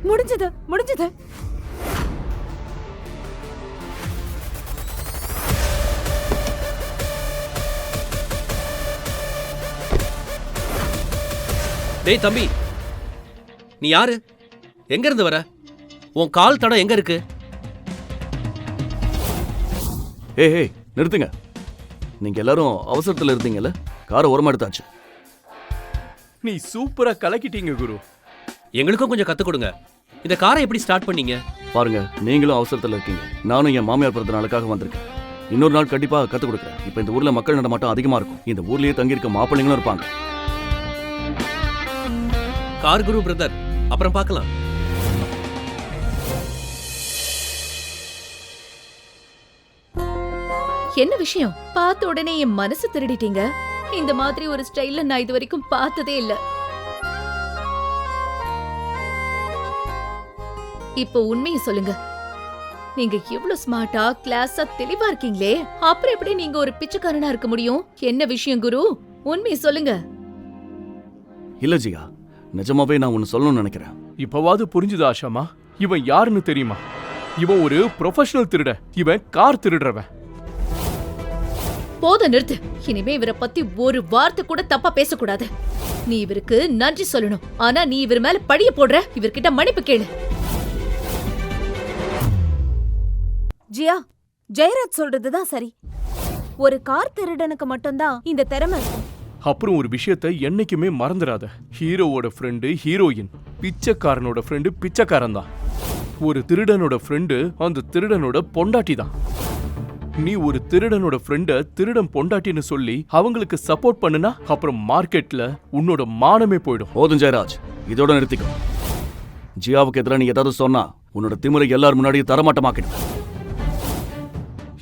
[SPEAKER 4] முடிஞ்சது, முடிஞ்சது.
[SPEAKER 6] டேய் தம்பி, நீ யாரு? எங்க இருந்து வர? உன் கால் தடம் எங்க இருக்கு?
[SPEAKER 5] ஏய், நிறுத்துங்க. நீங்க எல்லாரும் அவசரத்துல இருந்தீங்கல்ல, காரை ஓரமா எடுத்தாச்சு.
[SPEAKER 3] நீ சூப்பரா கலக்கிட்டீங்க குரு.
[SPEAKER 6] எங்களுக்கும் கொஞ்சம் கத்து கொடுங்க. இந்த காரை எப்படி ஸ்டார்ட் பண்ணீங்க?
[SPEAKER 5] பாருங்க, நீங்களும் அவசரத்துல இருக்கீங்க. நானும் என் மாமியார் பிறந்த நாளுக்காக வந்திருக்கேன். இன்னொரு நாள் கண்டிப்பா கத்து கொடுக்குறேன். இப்ப இந்த ஊர்ல மக்கள் நடமாட்டம் அதிகமா இருக்கும். இந்த ஊர்லயே தங்கி இருக்க மாப்பிள்ளைங்களும் இருப்பாங்க.
[SPEAKER 6] கார் குரு பிரதர், அப்புறம் பார்க்கலாம்.
[SPEAKER 2] என்ன விஷயம்? பார்த்த உடனே என் மனசு திருடிட்டீங்க. இந்த மாதிரி ஒரு ஸ்டைல்ல நான் இது வரைக்கும் பார்த்ததே இல்ல. இப்போ உண்மையை சொல்லுங்க. நீங்க எவ்வளவு ஸ்மார்ட்டா, கிளாஸா, தெளிவா இருக்கீங்களே, அப்புறம் எப்படி நீங்க ஒரு பிச்சைக்காரனா இருக்க முடியும்? என்ன விஷயம் குரு? உண்மையை சொல்லுங்க.
[SPEAKER 5] இல்ல ஜியா, நிஜமாவே நான் ஒன்னு சொல்லணும்னு நினைக்கிறேன்.
[SPEAKER 3] இப்பவாது புரிஞ்சுதா ஆஷாமா? இவன் யாருன்னு தெரியுமா? இவன் ஒரு ப்ரொஃபஷனல் திருட. இவன் கார் திருடுறவன்.
[SPEAKER 2] போத நிறுத்து. இனிமே இவரை பத்தி ஒரு வார்த்தை கூட தப்பா பேசக்கூடாது. நீ இவருக்கு நன்றி சொல்லணும். ஆனா நீ இவர் மேல பழிய போடுற. இவர்கிட்ட மன்னிப்பு கேளு.
[SPEAKER 4] ஜியா, ஜெயராஜ் சொல்றதுதான் சரி. ஒரு கார் திருடனுக்கு மட்டும்தான் இந்த திறமை இருக்கும்.
[SPEAKER 3] அப்புறம் ஒரு விஷயத்தை என்னைக்குமே மறந்துடாத. ஹீரோவோட ஃப்ரெண்டு ஹீரோயின், பிச்சைக்காரனோட ஃப்ரெண்டு பிச்சைக்காரன் தான். ஒரு திருடனோட ஃப்ரெண்டு அந்த திருடனோட பொண்டாட்டி தான். நீ ஒரு திருடனோட ஃப்ரெண்ட திருடன் பொண்டாட்டின்னு சொல்லி அவங்களுக்கு சப்போர்ட் பண்ணுனா அப்புறம் மார்க்கெட்ல உன்னோட மானமே போயிடும்.
[SPEAKER 5] போதும் ஜெயராஜ், இதோட நிறுத்திக்கோ. ஜியாவுக்கு எதிராக நீ ஏதாவது சொன்னா உன்னோட திமிரை எல்லாரும் முன்னாடியும் தரமாட்டமாக்கிடும்.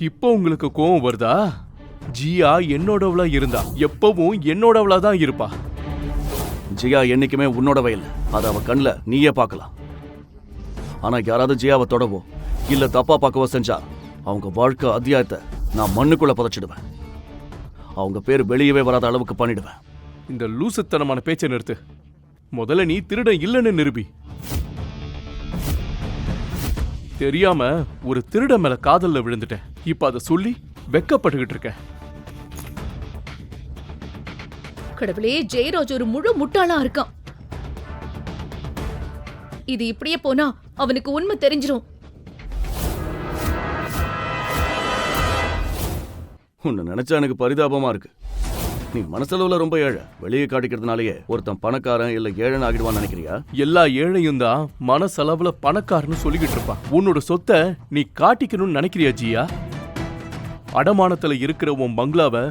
[SPEAKER 3] இப்போ உங்களுக்கு கோவம் வருதா? ஜியா என்னோடவளா இருந்தா எப்பவும் என்னோடவளா தான் இருப்பா.
[SPEAKER 5] ஜியா என்னைக்குமே உன்னோடவே இல்லை, அதை அவ கண்ணில் நீயே பார்க்கலாம். ஆனா யாராவது ஜியாவை தொடவோ இல்ல தப்பா பார்க்கவோ செஞ்சா அவங்க வாழ்க்கை அத்தியாயத்தை நான் மண்ணுக்குள்ள புதைச்சிடுவேன். அவங்க பேர் வெளியவே வராத அளவுக்கு பண்ணிடுவேன்.
[SPEAKER 3] இந்த லூசுத்தனமான பேச்சை நிறுத்து. முதல்ல நீ திருடன் இல்லைன்னு நிரூபி. தெரியாம ஒரு திருடன் மேல காதல்ல விழுந்துட்டேன். இப்ப அதை சொல்லி வெக்கப்பட்டுக்கிட்டு இருக்கேன்.
[SPEAKER 2] கடவுளே, ஜெயராஜ் ஒரு முழு முட்டாளா இருக்கான். இது இப்படியே போனா அவனுக்கு உண்மை தெரிஞ்சிரும்.
[SPEAKER 5] உன்னை நினைச்சா எனக்கு பரிதாபமா இருக்கு. நீ மனசளவுல ரொம்ப ஏழை. வெளியே காட்டிக்கிறதுனாலயே ஒருத்தன் பணக்காரன் இல்ல ஏழைன்னு ஆகிடுவான்னு நினைக்கிறியா?
[SPEAKER 3] எல்லா ஏழையும் தான் மனசளவுல பணக்காரன்னு சொல்லிக்கிட்டு இருப்பான். உன்னோட சொத்தை நீ காட்டிக்கணும்னு நினைக்கிறியா ஜியா? அடமானத்துல இருக்கிற உன் பங்களாவை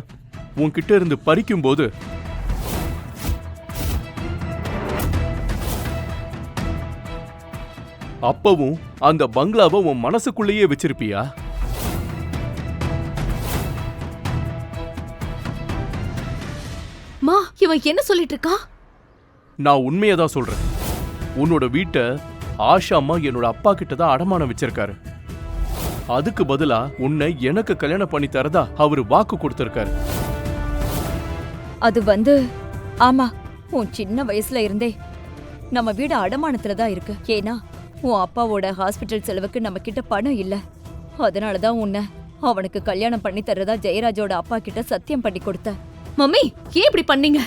[SPEAKER 3] உன்கிட்ட இருந்து பறிக்கும் போது அப்பவும் அந்த பங்களாவை உன் மனசுக்குள்ளேயே வச்சிருப்பியா?
[SPEAKER 2] மா, இவன் என்ன சொல்லிட்டு இருக்கா?
[SPEAKER 3] நான் உண்மையை தான் சொல்றேன். உன்னோட வீட்டை ஆஷா அம்மா என்னோட அப்பா கிட்ட தான் அடமானம் வச்சிருக்காரு. அதுக்கு பதிலா உன்னை எனக்கு கல்யாணம் பண்ணி தரதா அவரு வாக்கு கொடுத்திருக்காரு.
[SPEAKER 1] அது ஆமா, உன் சின்ன வயசுல இருந்தே நம்ம வீடு அடமானத்துல தான் இருக்கு. ஏன்னா உன் அப்பாவோட ஹாஸ்பிட்டல் செலவுக்கு நம்ம கிட்ட பணம் இல்ல. அதனாலதான் உன்னை அவனுக்கு கல்யாணம் பண்ணி தரதா ஜெயராஜோட அப்பா கிட்ட சத்தியம் பண்ணி கொடுத்த.
[SPEAKER 2] மம்மி, ஏன் இப்படி பண்ணீங்க?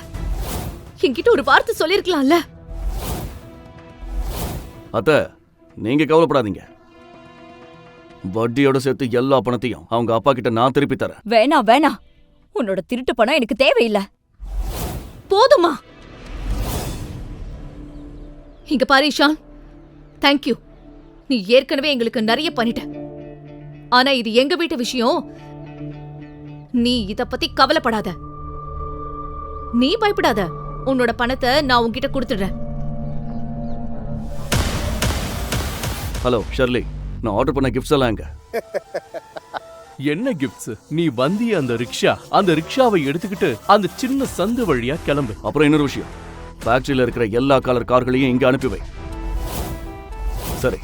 [SPEAKER 2] என்கிட்ட ஒரு வார்த்தை சொல்லிருக்கலாம்ல.
[SPEAKER 5] அத்த, நீங்க கவலைப்படாதீங்க. வட்டியோட சேர்த்து எல்லா பணத்தையும் அவங்க அப்பா கிட்ட நான் திருப்பி தரேன்.
[SPEAKER 1] வேணாம், உன்னோட திருட்டு பணம் எனக்கு தேவையில்லை.
[SPEAKER 2] போதுமா? இங்க பாரு ஈஷான், தேங்க்யூ. நீ ஏற்கனவே எங்களுக்கு நிறைய பண்ணிட்ட. ஆனா இது எங்க வீட்டு விஷயம். நீ இத பத்தி கவலைப்படாத. நீ பயப்படாத. உன்னோட பணத்தை நான் உன்கிட்ட கொடுத்துடுறேன்.
[SPEAKER 5] ஹலோ ஷர்லி, நான் ஆர்டர் பண்ண கிஃப்ட்ஸ் எல்லாம் எங்க?
[SPEAKER 3] என்ன கிஃப்ட்ஸ்? நீ வந்திய அந்த ரிக்ஷாவை எடுத்துக்கிட்டு அந்த சின்ன சந்து வழியா கிளம்பு.
[SPEAKER 5] அப்புறம் இன்னொரு விஷயம், ஃபேக்டரியில இருக்கிற எல்லா கலர் கார்களையும் இங்க அனுப்பி வை. சரி.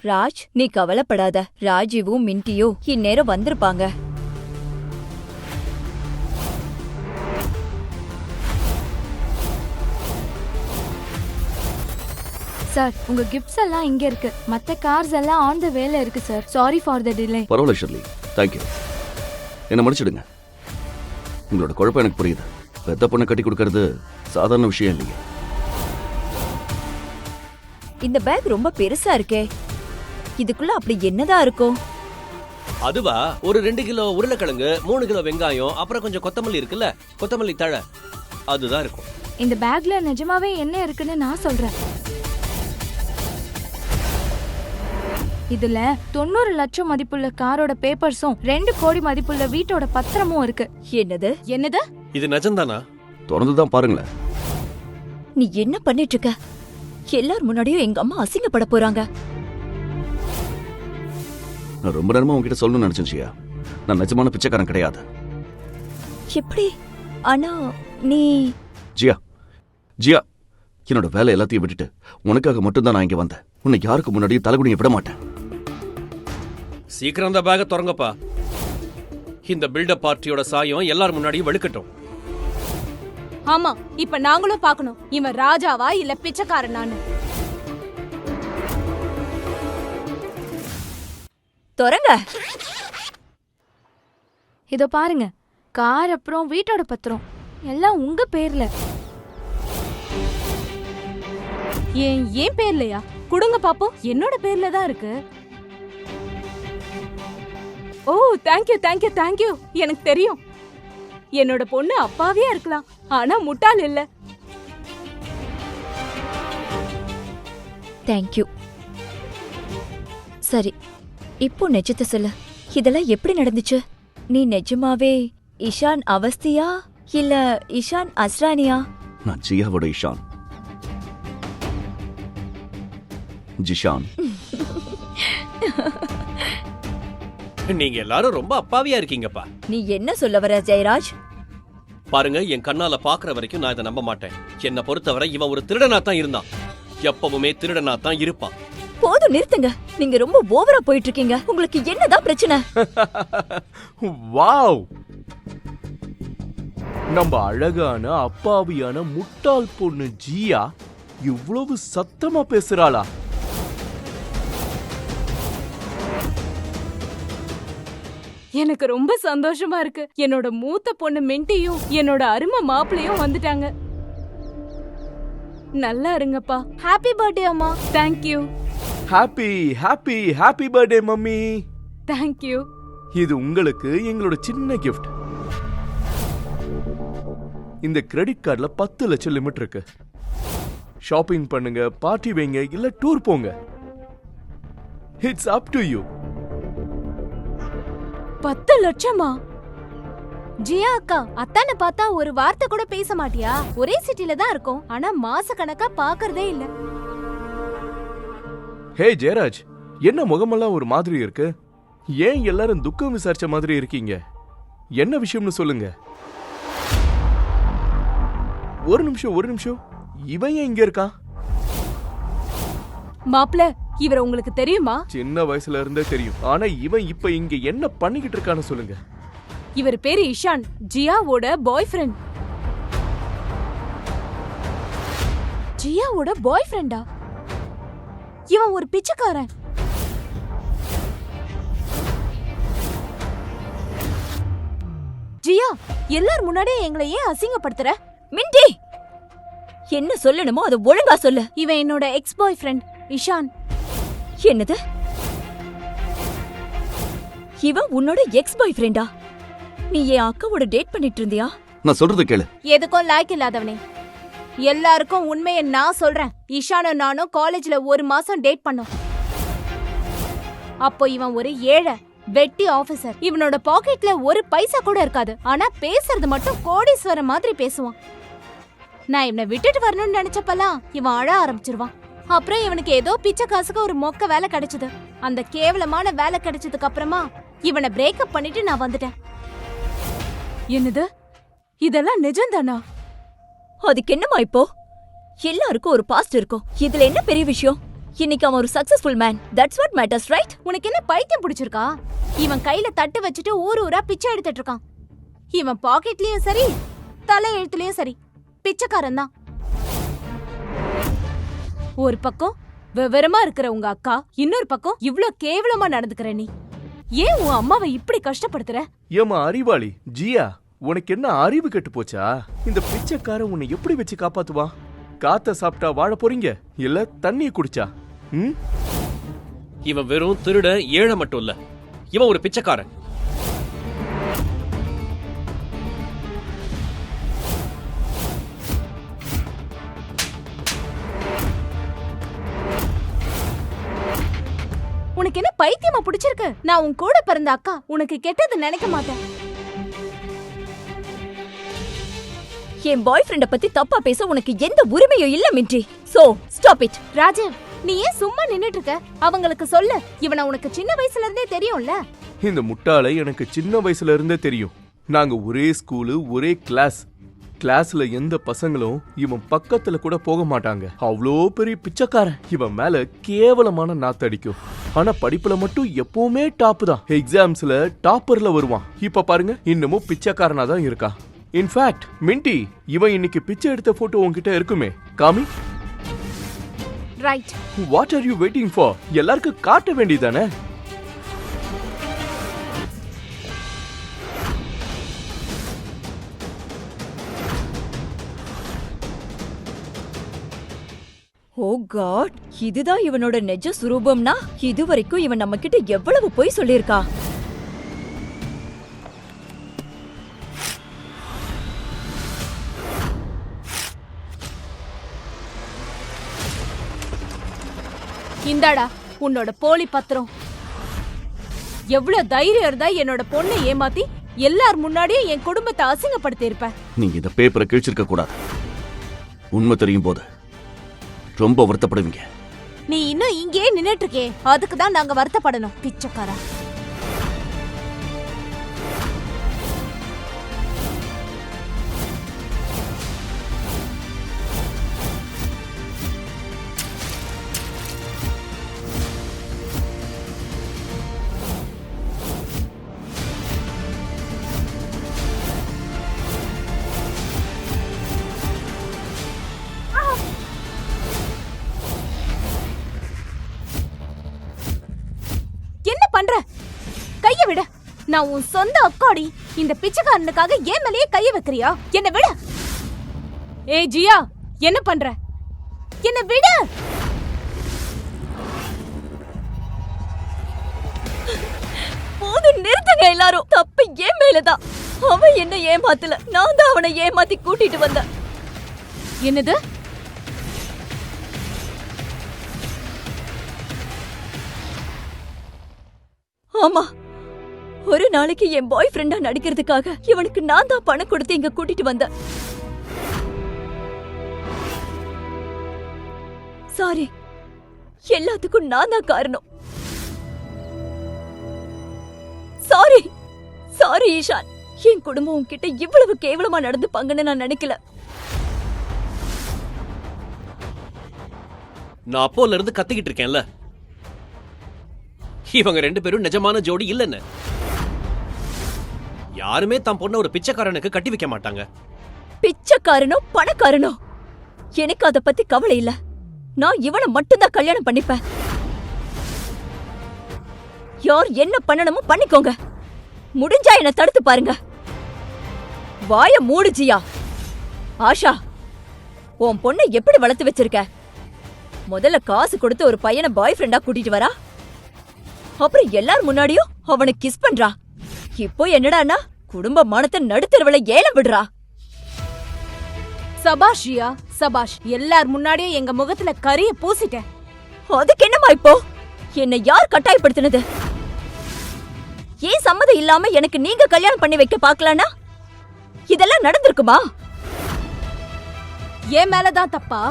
[SPEAKER 1] ராஜ், நீ கவலைப்படாத. ராஜீவும் மின்டியும் இந்நேரம் வந்திருப்பாங்க.
[SPEAKER 4] சார், உங்க கிஃப்ட்ஸ் எல்லாம் இங்க இருக்கு. மத்த கார்ஸ் எல்லாம் ஆன் த வேல இருக்கு sir. Sorry for the delay.
[SPEAKER 5] பரவாயில்ல ஷர்லி, தேங்க்யூ. என்ன மன்னிச்சிடுங்க. உங்களோட குழப்பம் எனக்கு புரியுது. பெத்த பொண்ணை கட்டி கொடுக்கறது சாதாரண விஷயம் இல்லையே.
[SPEAKER 1] இந்த பேக் ரொம்ப பெருசா இருக்கே. இதுக்குள்ள அப்படி என்னதான் இருக்கும்?
[SPEAKER 6] அதுவா, ஒரு 2 கிலோ உருளைக்கிழங்கு, 3 கிலோ வெங்காயம், அப்புறம் கொஞ்சம் கொத்தமல்லி இருக்குல்ல, கொத்தமல்லி தழை, அதுதான் இருக்கும்.
[SPEAKER 4] இந்த பேக்ல நிஜமாவே என்ன இருக்குன்னு நான் சொல்றேன். இதுல 90 லட்சம் மதிப்புள்ள காரோட பேப்பர்ஸும் 2 கோடி மதிப்புள்ள வீட்டோட பத்திரமும் இருக்கு.
[SPEAKER 1] என்னது?
[SPEAKER 6] இது நிஜம்தானா?
[SPEAKER 5] தொடர்ந்துதான் பாருங்களேன்.
[SPEAKER 1] நீ என்ன பண்ணிட்டு இருக்க? எல்லார் முன்னாடியும் எங்க அம்மா அசிங்கப்பட போறாங்க.
[SPEAKER 5] நான் ரொம்ப நேரமா உங்ககிட்ட சொல்லணும்னு நினைச்சேன் ஜியா. நான் நிஜமான பிச்சைக்காரன் கிடையாது.
[SPEAKER 1] எப்படி? ஆனா நீ
[SPEAKER 5] ஜியா, ஜியா, என்னோட வேலை எல்லாத்தையும் விட்டுட்டு உனக்காக மட்டும்தான் நான் இங்க வந்தேன். உன்னை யாருக்கு முன்னாடியும் தலைகுனிய விட மாட்டேன்.
[SPEAKER 6] சீக்கிரம் அந்த பேக திறங்கப்பா. இந்த பில்டப் பார்ட்டியோட சாயம் எல்லாரும் முன்னாடியும் வெளுக்கட்டும்.
[SPEAKER 4] ஆமா, இப்ப நாங்களும் பார்க்கணும், இவன் ராஜாவா இல்ல பிச்சைக்காரனான்னு.
[SPEAKER 1] தொறங்க.
[SPEAKER 4] இதோ பாருங்க, கார் அப்புறம் வீட்டோட பத்திரம் எல்லாம் உங்க பேர்ல. ஏன் பேர்லயா? குடுங்க பாப்போம். என்னோட பேர்ல தான் இருக்கு. ஓ, தேங்க்யூ தேங்க்யூ தேங்க்யூ. எனக்கு தெரியும், என்னோட பொண்ணு அப்பாவியா இருக்கலாம், ஆனா முட்டாள் இல்ல.
[SPEAKER 1] தேங்க்யூ. சரி, இப்போ நிஜத்தை சொல்லு. இதெல்லாம் எப்படி நடந்துச்சு? நீ நிஜமாவே இஷான் அவஸ்தியா இல்ல இஷான் அஸ்ரானியா?
[SPEAKER 5] நான் ஜியாவோட இஷான். ஜிஷான்.
[SPEAKER 6] நீங்க எல்லாரும் ரொம்ப அப்பாவியா இருக்கீங்கப்பா.
[SPEAKER 1] நீ என்ன சொல்ல வர ஜெயராஜ்?
[SPEAKER 6] பாருங்க, என் கண்ணால பாக்குற வரைக்கும் நான் இதை நம்ப மாட்டேன். என்னை பொறுத்தவரை இவன் ஒரு திருடனா தான் இருந்தான். எப்பவுமே திருடனா தான் இருப்பான்.
[SPEAKER 1] போதும், நிறுத்துங்க. நீங்க ரொம்ப ஓவரா போயிட்டு இருக்கீங்க. உங்களுக்கு என்னதான் பிரச்சனை?
[SPEAKER 3] வாவ், நம்ம அழகான அப்பாவியான முட்டாள் பொண்ணு ஜியா இவ்வளவு சத்தமா பேசுறாளா?
[SPEAKER 4] எனக்கு ரொம்ப சந்தோஷமா இருக்கு. என்னோட மூத்த பொண்ணு மின்ட்டியும் என்னோட அருமை மாப்பிளையும் வந்துட்டாங்க. நல்லா இருங்கப்பா. ஹாப்பி பர்த்டே அம்மா. Thank you.
[SPEAKER 3] Happy happy happy birthday mummy.
[SPEAKER 4] Thank you.
[SPEAKER 3] இது உங்களுக்கு எங்களோட சின்ன கிஃப்ட். இந்த கிரெடிட் கார்டுல 10 லட்சம் லிமிட் இருக்கு. ஷாப்பிங் பண்ணுங்க, பார்ட்டி வைங்க, இல்ல டூர் போங்க. It's up to you.
[SPEAKER 4] 10 லட்சமா? ஜியா அக்கா, அத்தானை பார்த்தா ஒரு வார்த்தை கூட பேச மாட்டியா? ஒரே சிட்டில தான் இருக்கோம், ஆனா மாச கணக்கா பாக்குறதே இல்ல.
[SPEAKER 3] ஹே ஜெயராஜ், என்ன முகமெல்லாம் ஒரு மாதிரி இருக்கு? ஏன் எல்லாரும் துக்கம் விசாரிச்ச மாதிரி இருக்கீங்க? என்ன விஷயம்னு சொல்லுங்க. ஒரு நிமிஷம். இவன் ஏன் இங்க இருக்கான்?
[SPEAKER 4] மாப்ள, இவர உங்களுக்கு தெரியுமா?
[SPEAKER 3] சின்ன வயசுல இருந்தே தெரியும். ஆனா இவன் இப்ப இங்க என்ன பண்ணிக்கிட்டு இருக்கான்னு சொல்லுங்க.
[SPEAKER 4] இவர் பேரு இஷான், ஜியாவோட பாய் ஃப்ரெண்ட். ஜியாவோட பாய் ஃப்ரெண்டா? இவன் ஒரு பிச்சைக்காரன். ஜியா, எல்லார் முன்னாடியே எங்களை ஏன் அசிங்கப்படுத்துற?
[SPEAKER 1] மிண்டி, என்ன சொல்லணுமோ அதை ஒழுங்கா சொல்லு.
[SPEAKER 4] இவன் என்னோட எக்ஸ் பாய் ஃப்ரெண்ட் இஷான்.
[SPEAKER 1] என்னது? இவன் உன்னோட எக்ஸ் பாய் ஃப்ரெண்டா? நீ என் அக்காவோட டேட் பண்ணிட்டு இருந்தியா?
[SPEAKER 5] நான் சொல்றது கேளு.
[SPEAKER 4] எதுக்கும் லாய்க்கு இல்லாதவனே. எல்லாருக்கும் உண்மையை நான் சொல்றேன். இஷானும் நானும் காலேஜ்ல 1 மாசம் டேட் பண்ணோம். அப்போ இவன் ஒரு ஏழை வெட்டி ஆபீசர். இவனோட பாக்கெட்ல ஒரு பைசா கூட இருக்காது. ஆனா பேசுறது மட்டும் கோடீஸ்வரன் மாதிரி பேசுவான். நான் இவனை விட்டுட்டு வரணும்னு நினைச்சப்பெல்லாம் இவன் அழ ஆரம்பிச்சிருவான். அப்புறம் இவனுக்கு ஏதோ பிச்சை காசுக்கு ஒரு மொக்க வேலை கிடைச்சது. அந்த கேவலமான வேலை கிடைச்சதுக்கு அப்புறமா இவனை பிரேக்கப் பண்ணிட்டு நான் வந்துட்டேன். என்னது? இதெல்லாம் நிஜம்தானா?
[SPEAKER 1] அதுக்கு என்னமா இப்போ? எல்லாருக்கும் ஒரு பாஸ்ட் இருக்கும். இதுல என்ன பெரிய விஷயம்? இன்னைக்கு அவன் ஒரு successful man. That's what matters, right?
[SPEAKER 4] உனக்கு என்ன பைத்தியம் பிடிச்சிருக்கா? இவன் கையில தட்டு வச்சுட்டு ஊரா பிச்சை எடுத்துட்டு இருக்கான். இவன் பாக்கெட்லயும் சரி, தலை எழுத்துலயும் சரி, பிச்சைக்காரன் தான். ஒரு பக்கம் விவரமா இருக்கிற உங்க அக்கா, இன்னொரு பக்கம் இவ்ளோ கேவலமா நடந்துக்கிற நீ. ஏன் உன் அம்மாவை இப்படி கஷ்டப்படுத்துற?
[SPEAKER 3] ஏமா அறிவாளி ஜியா, உனக்கு என்ன அறிவு கெட்டு போச்சா? இந்த பிச்சைக்காரன் உன்னை எப்படி வச்சு காப்பாத்துவான்? காத்த சாப்பிட்டா வாழ போறீங்க, இல்ல தண்ணிய குடிச்சா?
[SPEAKER 6] இவன் வெறும் திருடன், ஏழை மட்டும் இல்ல, இவன் ஒரு பிச்சைக்காரன்.
[SPEAKER 4] உனக்கு என்ன பைத்தியமா பிடிச்சிருக்கு? நான் உன் கூட பிறந்த அக்கா, உனக்கு கெட்டது நினைக்க மாட்டேன்.
[SPEAKER 1] என் பாய் ஃப்ரெண்ட பத்தி தப்பா பேச உனக்கு எந்த உரிமையும் இல்ல Mindy. So stop it.
[SPEAKER 4] Rajiv, நீ ஏன் சும்மா நின்னுட்டு இருக்க? அவங்களுக்கு சொல்லு. இவனை உனக்கு சின்ன வயசுல இருந்தே தெரியும்ல.
[SPEAKER 3] இந்த முட்டாளை எனக்கு சின்ன வயசுல இருந்தே தெரியும். நாங்க ஒரே ஸ்கூலு, ஒரே கிளாஸ். கிளாஸ்ல எந்த பசங்களும் இவன் பக்கத்துல கூட போக மாட்டாங்க. அவ்வளோ பெரிய பிச்சைக்காரன். இவன் மேல கேவலமான நாத்தடிக்கும். ஆனா படிப்புல மட்டும் எப்பவுமே டாப் தான். எக்ஸாம்ஸ்ல டாப்பர்ல வருவான். இப்ப பாருங்க, இன்னமும் பிச்சைக்காரனா தான் இருக்கா. இன்ஃபேக்ட் மிண்டி, இவன் இன்னைக்கு பிச்சை எடுத்த போட்டோ உன்கிட்ட இருக்குமே, காமி.
[SPEAKER 4] Right.
[SPEAKER 3] What are you waiting for? எல்லாருக்கும் காட்ட வேண்டியதானே?
[SPEAKER 1] ஓ காட், இதுதான் இவனோட நெஜ சுரூபம்னா இதுவரைக்கும் இவன் நம்ம கிட்ட எவ்வளவு பொய் சொல்லியிருக்கா?
[SPEAKER 4] இந்தாடா உன்னோட போலி பத்திரம். எவ்வளவு தைரியம் இருந்தா என்னோட பொண்ணை ஏமாத்தி எல்லார் முன்னாடியும் என் குடும்பத்தை அசிங்கப்படுத்தி இருப்ப.
[SPEAKER 5] நீங்க இந்த பேப்பரை கிழிச்சிருக்க கூடாது. உண்மை தெரியும் போது ரொம்ப வருத்தப்படுவீங்க.
[SPEAKER 4] நீ இன்னும் இங்கேயே நின்னுட்டு இருக்கே, அதுக்கு தான் நாங்க வருத்தப்படணும் பிச்சைக்காரா. என்ன பண்ற? கைய விட. நான் உன் சொந்த அக்காடி. இந்த பிச்சைக்காரனுக்காக ஏன் மேலேயே கைய வைக்கிறியா? என்ன விட. ஏய் ஜியா, என்ன பண்ற? என்ன விட.
[SPEAKER 1] போதும், நிறுத்துங்க எல்லாரும். தப்பு ஏன் மேலதான். அவன் என்ன ஏமாத்தல, நான் தான் அவனை ஏமாத்தி கூட்டிட்டு வந்தேன்.
[SPEAKER 4] என்னது?
[SPEAKER 1] ஆமா, ஒரு நாளைக்கு என் பாய் ஃப்ரெண்டா நடிக்கிறதுக்காக இவனுக்கு நான் தான் பணம் கொடுத்து இங்க கூட்டிட்டு வந்தேன். சாரி, எல்லாத்துக்கும் நான் தான் காரணம். சாரி சாரி ஈஷான், என் குடும்பம் உன்கிட்ட இவ்வளவு கேவலமா நடந்துப்பாங்கன்னு நான் நினைக்கல.
[SPEAKER 6] நான் அப்போல இருந்து கத்திக்கிட்டு இருக்கேன்ல, இவங்க 2 பேரும் நிஜமான ஜோடி இல்லன்னு. யாருமே தம் பொண்ண ஒரு பிச்சைக்காரனுக்கு கட்டி வைக்க மாட்டாங்க.
[SPEAKER 1] பிச்சைக்காரனோ பணக்காரனோ எனக்கு அத பத்தி கவலை இல்ல. நான் இவனை மட்டும்தான் கல்யாணம் பண்ணிப்பேன். யார் என்ன பண்ணணுமோ பண்ணிக்கோங்க. முடிஞ்சா என்ன தடுத்து பாருங்க. வாய மூடு ஜியா. ஆஷா, உன் பொண்ணை எப்படி வளர்த்து வச்சிருக்க? முதல்ல காசு கொடுத்து ஒரு பையனை பாய் ஃப்ரெண்டா கூட்டிட்டு வரா, அப்புறம் எல்லார் முன்னாடியும் அவனை கிஸ் பண்றா. இப்போ என்னடானா குடும்ப மானத்தை நடுத்தருவுல ஏலம் விடுறா.
[SPEAKER 4] சபாஷ் ஜியா, சபாஷ். எல்லார் முன்னாடியும் எங்க முகத்துல கரிய பூசிட்டேன்.
[SPEAKER 1] அதுக்கு என்னமா இப்போ? என்னை யார் கட்டாயப்படுத்தினது? ஏன் சம்மதம் இல்லாம எனக்கு நீங்க கல்யாணம் பண்ணி வைக்க பாக்கலானா இதெல்லாம் நடந்திருக்குமா?
[SPEAKER 4] ஏன் மேலதான் தப்பா?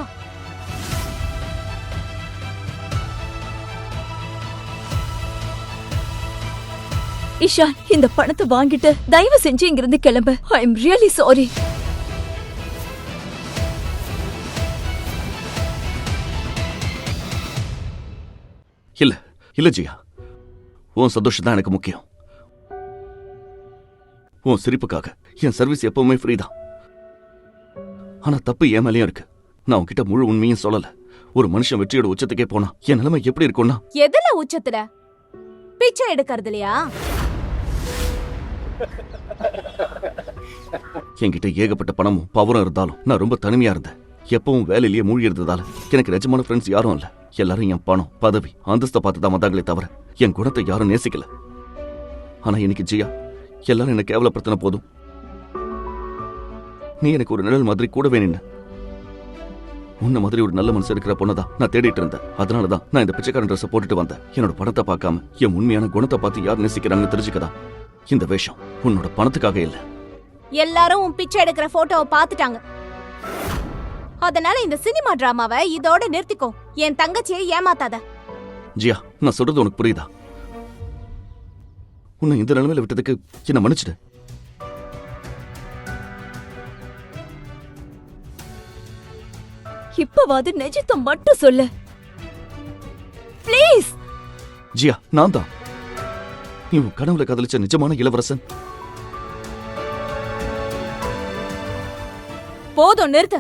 [SPEAKER 1] இஷா, இந்த பணத்தை வாங்கிட்டு தயவு செஞ்சு இங்கிருந்து கிளம்பு. I am really sorry.
[SPEAKER 5] இல்ல இல்ல ஜியா, உன் சந்தோஷம் தான் எனக்கு முக்கியம். உன் சிரிப்புக்காக என் சர்வீஸ் எப்பவுமே ஃப்ரீ தான். ஆனா தப்பு என் மேலயும் இருக்கு. நான் உன்கிட்ட முழு உண்மையும் சொல்லல. ஒரு மனுஷன் வெற்றியோட உச்சத்துக்கே போனா என் நிலைமை எப்படி இருக்கும்னா?
[SPEAKER 4] எதுல உச்சத்துல? பிச்சை எடுக்கிறது இல்லையா?
[SPEAKER 5] என்கிட்ட ஏகப்பட்ட பணமும் பவரும் இருந்தாலும் நான் ரொம்ப தனிமையா இருந்தேன். எப்பவும் வேலையிலேயே மூழ்கி இருந்ததால எனக்கு நிஜமான ஃப்ரெண்ட்ஸ் யாரும் இல்ல. எல்லாரும் என் பணம், பதவி, அந்தஸ்தை பார்த்து தான் வந்தாங்களே தவிர என் குணத்தை யாரும் நேசிக்கல. ஆனா இன்னைக்கு ஜியா, எல்லாரும் என்ன கேவலப்படுத்தின போதும் நீ எனக்கு ஒரு நிழல் மாதிரி கூடவே நின்ன. உன்ன மாதிரி ஒரு நல்ல மனசு இருக்கிற பொண்ணதான் நான் தேடிட்டு இருந்தேன். அதனாலதான் நான் இந்த பிச்சைக்காரன் ட்ரெஸ் போட்டுட்டு வந்தேன். என்னோட பணத்தை பார்க்காம என் உண்மையான குணத்தை பார்த்து யார் நேசிக்கிறாங்கன்னு தெரிஞ்சுக்கதான் இந்த வேஷம். உன்னோட பணத்துக்காக இல்ல.
[SPEAKER 4] எல்லாரும் உன் பிச்சை எடுக்கிற போட்டோவை பார்த்துட்டாங்க. அதனால இந்த சினிமா டிராமாவை இதோட நிறுத்திக்கோ. என் தங்கச்சியை ஏமாத்தாத.
[SPEAKER 5] ஜியா, நான் சொல்றது உனக்கு புரியுதா? உன்னை இந்த நிலைமையில விட்டதுக்கு என்ன மன்னிச்சிடு.
[SPEAKER 1] இப்பவாது நிஜத்தை மட்டும் சொல்லு ப்ளீஸ்.
[SPEAKER 5] ஜியா, நான் தான் நீ உன் கனவுல காதலிச்ச நிஜமான இளவரசன்.
[SPEAKER 4] போதும், நிறுத்து.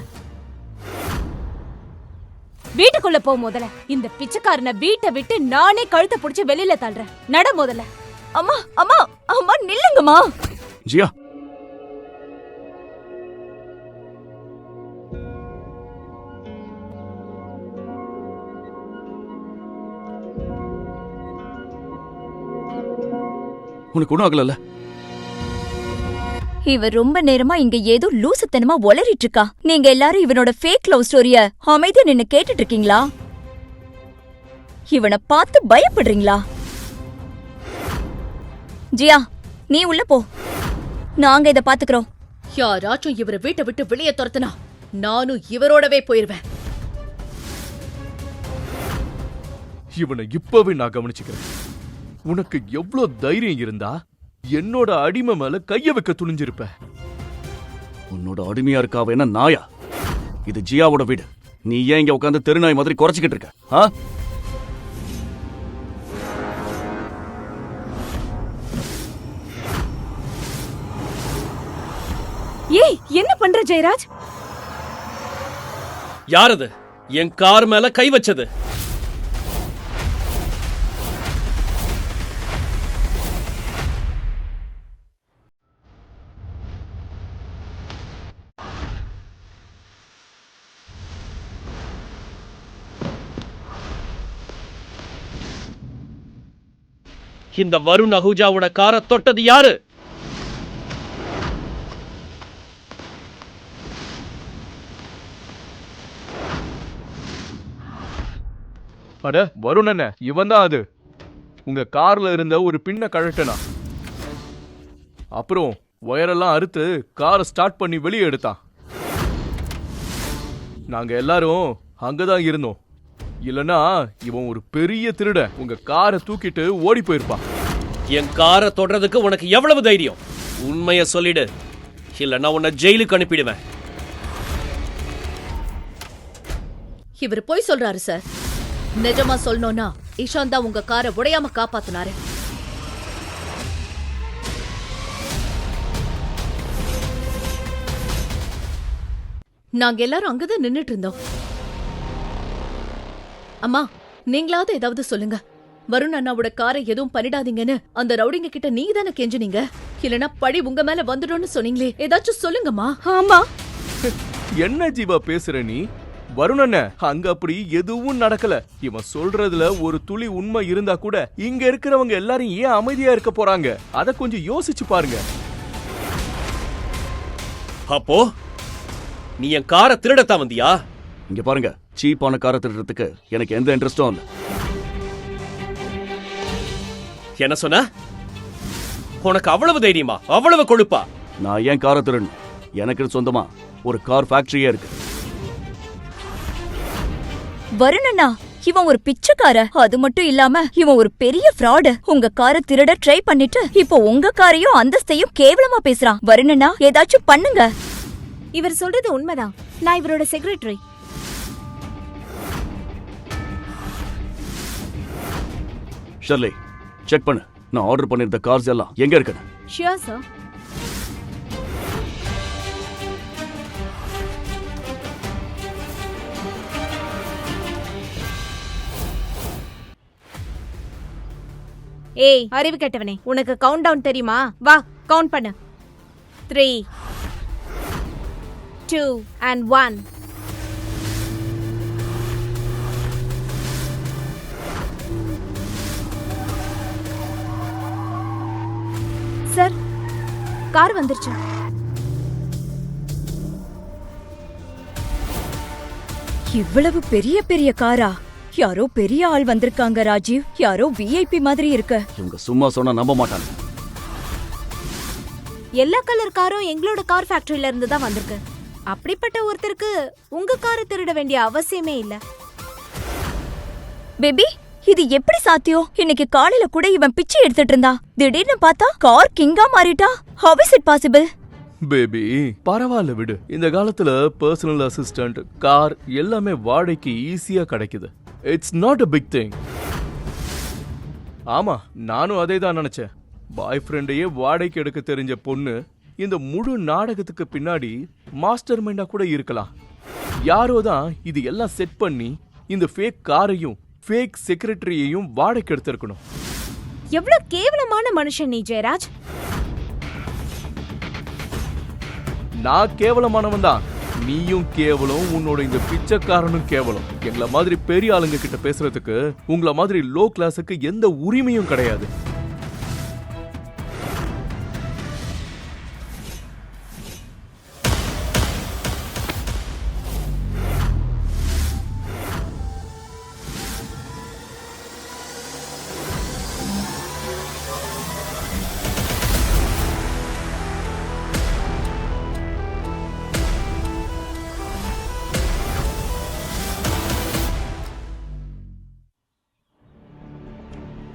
[SPEAKER 4] வீட்டுக்குள்ள போ முதல்ல. இந்த பிச்சைக்காரனை வீட்டை விட்டு நானே கழுத்தை புடிச்சு வெளியில தள்ளுறேன். நட முதல்ல.
[SPEAKER 1] அம்மா அம்மா அம்மா, நில்லுங்கம்மா.
[SPEAKER 5] ஜியா, உனக்கு ஒன்றும் ஆகலல்ல?
[SPEAKER 1] இவ ரொம்ப நேரமா இங்க ஏதோ லூசுத்தனமா ஒளறிட்டு இருக்கா. நீங்க எல்லாரும் இவனோட ஃபேக் லவ் ஸ்டோரிய அமைதியா நின்னு கேட்டுட்டு இருக்கீங்களா? இவனை பார்த்து பயப்படுறீங்களா? ஜியா, நீ உள்ள போ, நாங்க இத பாத்துக்கிறோம்.
[SPEAKER 2] யாராச்சும் இவரை வீட்டை விட்டு வெளியே துரத்துனா நானும் இவரோடவே போயிருவேன்.
[SPEAKER 3] இவனை இப்பவே நான் கவனிச்சுக்கிறேன். உனக்கு எவ்ளோ தைரியம் இருந்தா என்னோட அடிமை மேல கைய வைக்க துணிஞ்சிருப்ப.
[SPEAKER 5] உன்னோட அடிமையா இருக்கா அவ என்ன நாயா? இது ஜியாவோட வீடு. நீ ஏன் இங்க உட்காந்து தெருநாய் மாதிரி குறைச்சிக்கிட்டு இருக்க? ஆ?
[SPEAKER 4] ஏய், என்ன பண்ற ஜெயராஜ்?
[SPEAKER 6] யார் அது என் கார் மேல கை வச்சது? இந்த வருண் அஹூஜாவோட காரை தொட்டது யாரு?
[SPEAKER 3] அட வருண் அண்ணே, இவன் தான் அது. உங்க கார்ல இருந்த ஒரு பின்ன கழட்டனா, அப்புறம் ஒயரெல்லாம் அறுத்து காரை ஸ்டார்ட் பண்ணி வெளியே எடுத்தான். நாங்க எல்லாரும் அங்கதான் இருந்தோம். இல்லனா இவன் ஒரு பெரிய திருட உங்க காரை தூக்கிட்டு ஓடி போயிருப்பான்.
[SPEAKER 6] என் காரை தொடுறதுக்கு உனக்கு எவ்வளவு தைரியம்? உண்மைய சொல்லிடு, இல்லன்னா உன்னை ஜெயிலுக்கு அனுப்பிடுவேன்.
[SPEAKER 2] இவர் போய் சொல்றாரு சார். நிஜமா சொல்லணும்னா இஷான் தான் உங்க காரை உடையாம காப்பாத்தினாரு. நாங்க எல்லாரும் அங்கதான் நின்னுட்டு இருந்தோம். அம்மா, நீங்களாவது ஏதாவது சொல்லுங்க. வருண் அண்ணாவோட காரை எதுவும் பண்ணிடாதீங்கன்னு அந்த ரவுடிங்க கிட்ட நீங்க தானே கெஞ்சுனீங்க. இல்லனா பழி உங்க மேல வந்துடும்னு சொன்னீங்களே, ஏதாச்சும் சொல்லுங்கம்மா.
[SPEAKER 4] ஆமா,
[SPEAKER 3] என்ன ஜீவா பேசுற நீ? வருண் அண்ணே, அங்க அப்படி எதுவும் நடக்கல. இவன் சொல்றதுல ஒரு துளி உண்மை இருந்தா கூட இங்க இருக்கிறவங்க எல்லாரும் ஏன் அமைதியா இருக்க போறாங்க? அத கொஞ்சம் யோசிச்சு பாருங்க.
[SPEAKER 6] அப்போ நீ என் காரை திருடத்தான் வந்தியா?
[SPEAKER 5] இங்க பாருங்க, சீப்பான காரை திருடுறதுக்கு எனக்கு எந்த இன்ட்ரெஸ்டும் இல்லை.
[SPEAKER 6] என்ன சொன்ன? உனக்கு அவ்வளவு தைரியமா, அவ்வளவு கொழுப்பா?
[SPEAKER 5] நான் ஏன் காரை திருடணும்? எனக்கு சொந்தமா ஒரு கார் ஃபேக்டரியே இருக்கு.
[SPEAKER 1] வருணண்ணா, இவன் ஒரு பிச்சைக்கார. அது மட்டும் இல்லாம இவன் ஒரு பெரிய ஃப்ராடு. உங்க காரை திருட ட்ரை பண்ணிட்டு இப்போ உங்க காரையும் அந்தஸ்தையும் கேவலமா பேசுறான். வருணண்ணா, ஏதாச்சும் பண்ணுங்க.
[SPEAKER 4] இவர் சொல்றது உண்மைதான். நான் இவரோட செக்ரட்டரி.
[SPEAKER 5] ஷர்லி, செக் பண்ணு. நான் ஆர்டர் பண்ணிருந்த கார்ஸ் எல்லாம் எங்க இருக்குன்னு.
[SPEAKER 4] Sure sir. ஏய், அறிவு கெட்டவனே, உனக்கு கவுண்ட் டவுன் தெரியுமா? வா, கவுண்ட் பண்ணு. 3, 2 and 1. சார், கார் வந்துருச்சு.
[SPEAKER 1] இவ்வளவு பெரிய பெரிய காரா? யாரோ பெரிய ஆள் வந்திருக்காங்க ராஜீவ். யாரோ விஐபி மாதிரி இருக்கு.
[SPEAKER 5] இவங்க சும்மா சொன்னா நம்ப மாட்டாங்க.
[SPEAKER 4] எல்லா கலர் காரும் எங்களோட கார் ஃபேக்டரியில இருந்து தான் வந்திருக்கு. அப்படிப்பட்ட ஒருத்தருக்கு உங்க காரை திருட வேண்டிய அவசியமே இல்ல.
[SPEAKER 1] பேபி, இது எப்படி சாத்தியம்? இன்னைக்கு காலையில கூட இவன் பிச்சை எடுத்துட்டு இருந்தா, திடீர்னு பார்த்தா கார் கிங்கா மாறிட்டா. How is it possible?
[SPEAKER 3] Baby, பரவாயில்ல விடு. இந்த காலத்துல பர்சனல் அசிஸ்டன்ட், கார் எல்லாமே வாடகைக்கு ஈஸியா கிடைக்குது. It's not a big thing. ஆமா, நானும் அதே தான் நினைச்சேன். பாய் ஃப்ரெண்டையே வாடகைக்கு எடுக்க தெரிஞ்ச பொண்ணு இந்த முழு நாடகத்துக்கு பின்னாடி மாஸ்டர் மைண்டா கூட இருக்கலாம். யாரோ தான் இது எல்லாம் செட் பண்ணி இந்த ஃபேக் காரையும் ஃபேக் செக்ரட்டரியையும் வாடகைக்கு எடுத்திருக்கணும்.
[SPEAKER 4] எவ்வளவு கேவலமான மனுஷன் நீ ஜெயராஜ்.
[SPEAKER 3] நான் கேவலமானவன் தான். நீயும் கேவலம், உன்னோட இந்த பிச்சைக்காரனும் கேவலம். எங்களை மாதிரி பெரிய ஆளுங்க கிட்ட பேசுறதுக்கு உங்களை மாதிரி லோ கிளாஸுக்கு எந்த உரிமையும் கிடையாது.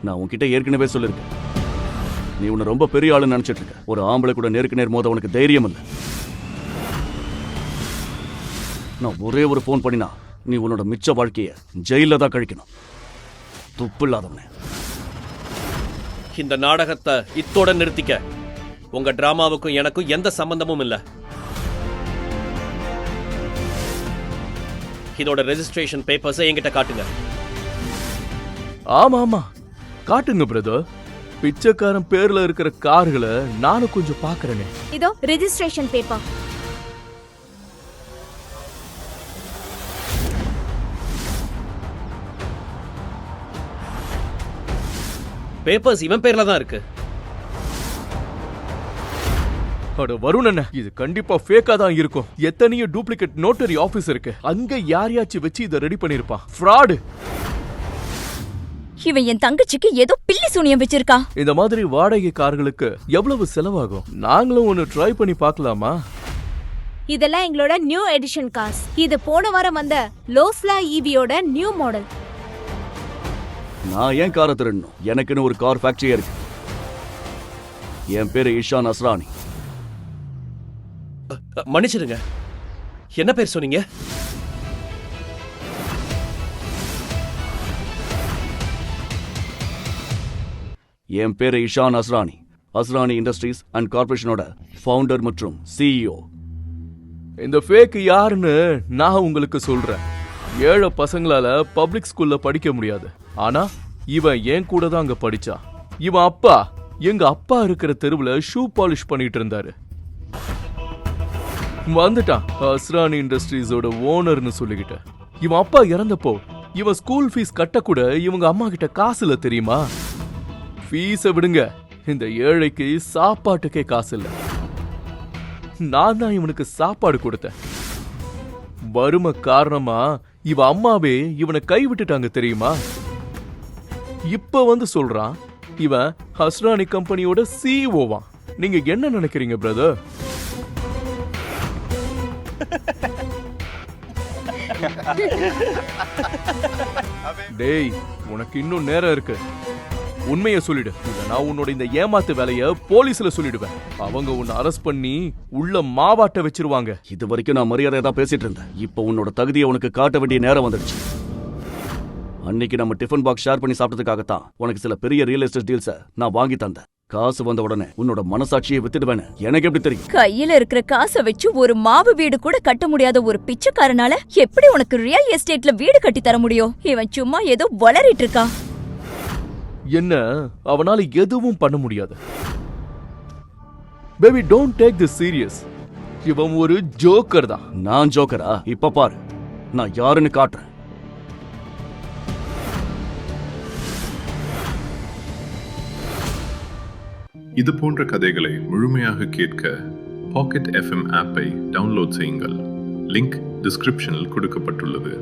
[SPEAKER 5] நான் உன்கிட்ட ஏற்கனவே சொல்லிருக்கேன், நீ உன்னை ரொம்ப பெரிய ஆளுன்னு நினைச்சிட்டு இருக்க. ஒரு ஆம்பளை கூட நேருக்கு நேர் மோத உனக்கு தைரியம் இல்லை. நான் ஒரே ஒரு ஃபோன் பண்ணினா நீ உன்னோட மிச்ச வாழ்க்கைய ஜெயில தான் கழிக்கணும். துப்பு இல்லாதவனே.
[SPEAKER 6] இந்த நாடகத்தை இத்தோட நிறுத்திக்க. உங்க டிராமாவுக்கும் எனக்கும் எந்த சம்பந்தமும் இல்ல. இதோட ரெஜிஸ்ட்ரேஷன் பேப்பர்ஸை என்கிட்ட காட்டுங்க.
[SPEAKER 3] ஆமா ஆமா காட்டுங்க பிரதர். பிச்சைக்காரன் பேர்ல இருக்கிற கார்களை நானும் கொஞ்சம் பாக்குறேனே.
[SPEAKER 4] இதோ ரெஜிஸ்ட்ரேஷன் பேப்பர்.
[SPEAKER 6] பேப்பர்ஸ் இவன் பேர்ல தான் இருக்கு.
[SPEAKER 3] அட வருண் அண்ணா, இது கண்டிப்பா ஃபேக்கா தான் இருக்கும். எத்தனையோ டூப்ளிகேட் நோட்டரி ஆபீஸ் இருக்கு, அங்க யாரையாச்சும் வச்சு இதை ரெடி பண்ணிருப்பான். ஃப்ராடு.
[SPEAKER 1] இவன் என் தங்கச்சிக்கு ஏதோ பில்லி சூனியம் வச்சிருக்கா.
[SPEAKER 3] இந்த மாதிரி வாடகை கார்களுக்கு எவ்வளவு செலவாகும்? நாங்களும் ஒன்னு ட்ரை பண்ணி பார்க்கலாமா?
[SPEAKER 4] இதெல்லாம் எங்களோட நியூ எடிஷன் கார்ஸ். இது போன வாரம் வந்த லோஸ்லா ஈவியோட நியூ மாடல்.
[SPEAKER 5] நான் ஏன் காரை திருடணும்? எனக்குன்னு ஒரு கார் ஃபேக்டரியே இருக்கு. என் பேரு இஷான் அஸ்ரானி.
[SPEAKER 6] மன்னிச்சிடுங்க, என்ன பேர் சொன்னீங்க?
[SPEAKER 5] என் பேரு இஷான் அஸ்ரானி. அஸ்ரானி இண்டஸ்ட்ரீஸ் அண்ட் கார்பரேஷனோட ஃபவுண்டர் மற்றும் சிஇஓ.
[SPEAKER 3] இந்த ஃபேக் யாருன்னு நான் உங்களுக்கு சொல்றேன். ஏழை பசங்களால பப்ளிக் ஸ்கூல்ல படிக்க முடியாது, ஆனா இவன் என் கூட தான் அங்க படிச்சான். இவன் அப்பா எங்க அப்பா இருக்கிற தெருவுல ஷூ பாலிஷ் பண்ணிட்டு இருந்தாரு. வந்துட்டான் அஸ்ரானி இண்டஸ்ட்ரீஸோட ஓனர்னு சொல்லிக்கிட்ட. இவன் அப்பா இறந்தப்போ இவன் ஸ்கூல் ஃபீஸ் கட்ட கூட இவங்க அம்மா கிட்ட காசு இல்ல தெரியுமா? ஃபீஸை விடுங்க, இந்த ஏழைக்கு சாப்பாட்டுக்கே காசு இல்ல. நான் தான் இவனுக்கு சாப்பாடு கொடுத்தேன். வறுமை காரணமா இவ அம்மாவே இவனை கைவிட்டுட்டாங்க தெரியுமா? இப்ப வந்து சொல்றான் இவன் அஸ்ரானி கம்பெனியோட சிஇஓவான். நீங்க என்ன நினைக்கிறீங்க பிரதர்? டேய், உனக்கு இன்னும் நேரம் இருக்கு. உண்மையை சொல்லிடு, இல்ல நான் உன்னோட இந்த ஏமாத்து வேலைய போலீஸ்ல சொல்லிடுவேன். அவங்க உன்னை அரெஸ்ட் பண்ணி உள்ள மாவாட்ட வச்சிருவாங்க.
[SPEAKER 5] இது வரைக்கும் நான் மரியாதையா தான் பேசிட்டு இருந்தேன். இப்போ உன்னோட தகுதியை உனக்கு காட்ட வேண்டிய நேரம் வந்துடுச்சு. அன்னைக்கு நம்ம டிஃபன் பாக்ஸ் ஷேர் பண்ணி சாப்பிட்டதுக்காகத்தான் உனக்கு சில பெரிய ரியல் எஸ்டேட் டீல்ஸை நான் வாங்கி தந்தேன். காசு வந்த உடனே உன்னோட மனசாட்சியை வித்துடுவேன்னு எனக்கு எப்படி தெரியும்?
[SPEAKER 1] கையில இருக்கிற காசை வச்சு ஒரு மாவு வீடு கூட கட்ட முடியாத ஒரு பிச்சைக்காரனால எப்படி உனக்கு ரியல் எஸ்டேட்ல வீடு கட்டி தர முடியும்? இவன் சும்மா ஏதோ வளரிட்டு இருக்கா.
[SPEAKER 3] என்ன அவனால எதுவும் பண்ண முடியாது. Baby, don't take this serious. இவன் ஒரு ஜோக்கர் தான்.
[SPEAKER 5] நான் ஜோக்கரா? இப்ப பாரு, நான் யாருன்னு காட்டுறேன்.
[SPEAKER 9] இது போன்ற கதைகளை முழுமையாக கேட்க பாக்கெட் FM ஆப்பை டவுன்லோட் செய்யுங்கள். லிங்க் டிஸ்கிரிப்ஷனில் கொடுக்கப்பட்டுள்ளது.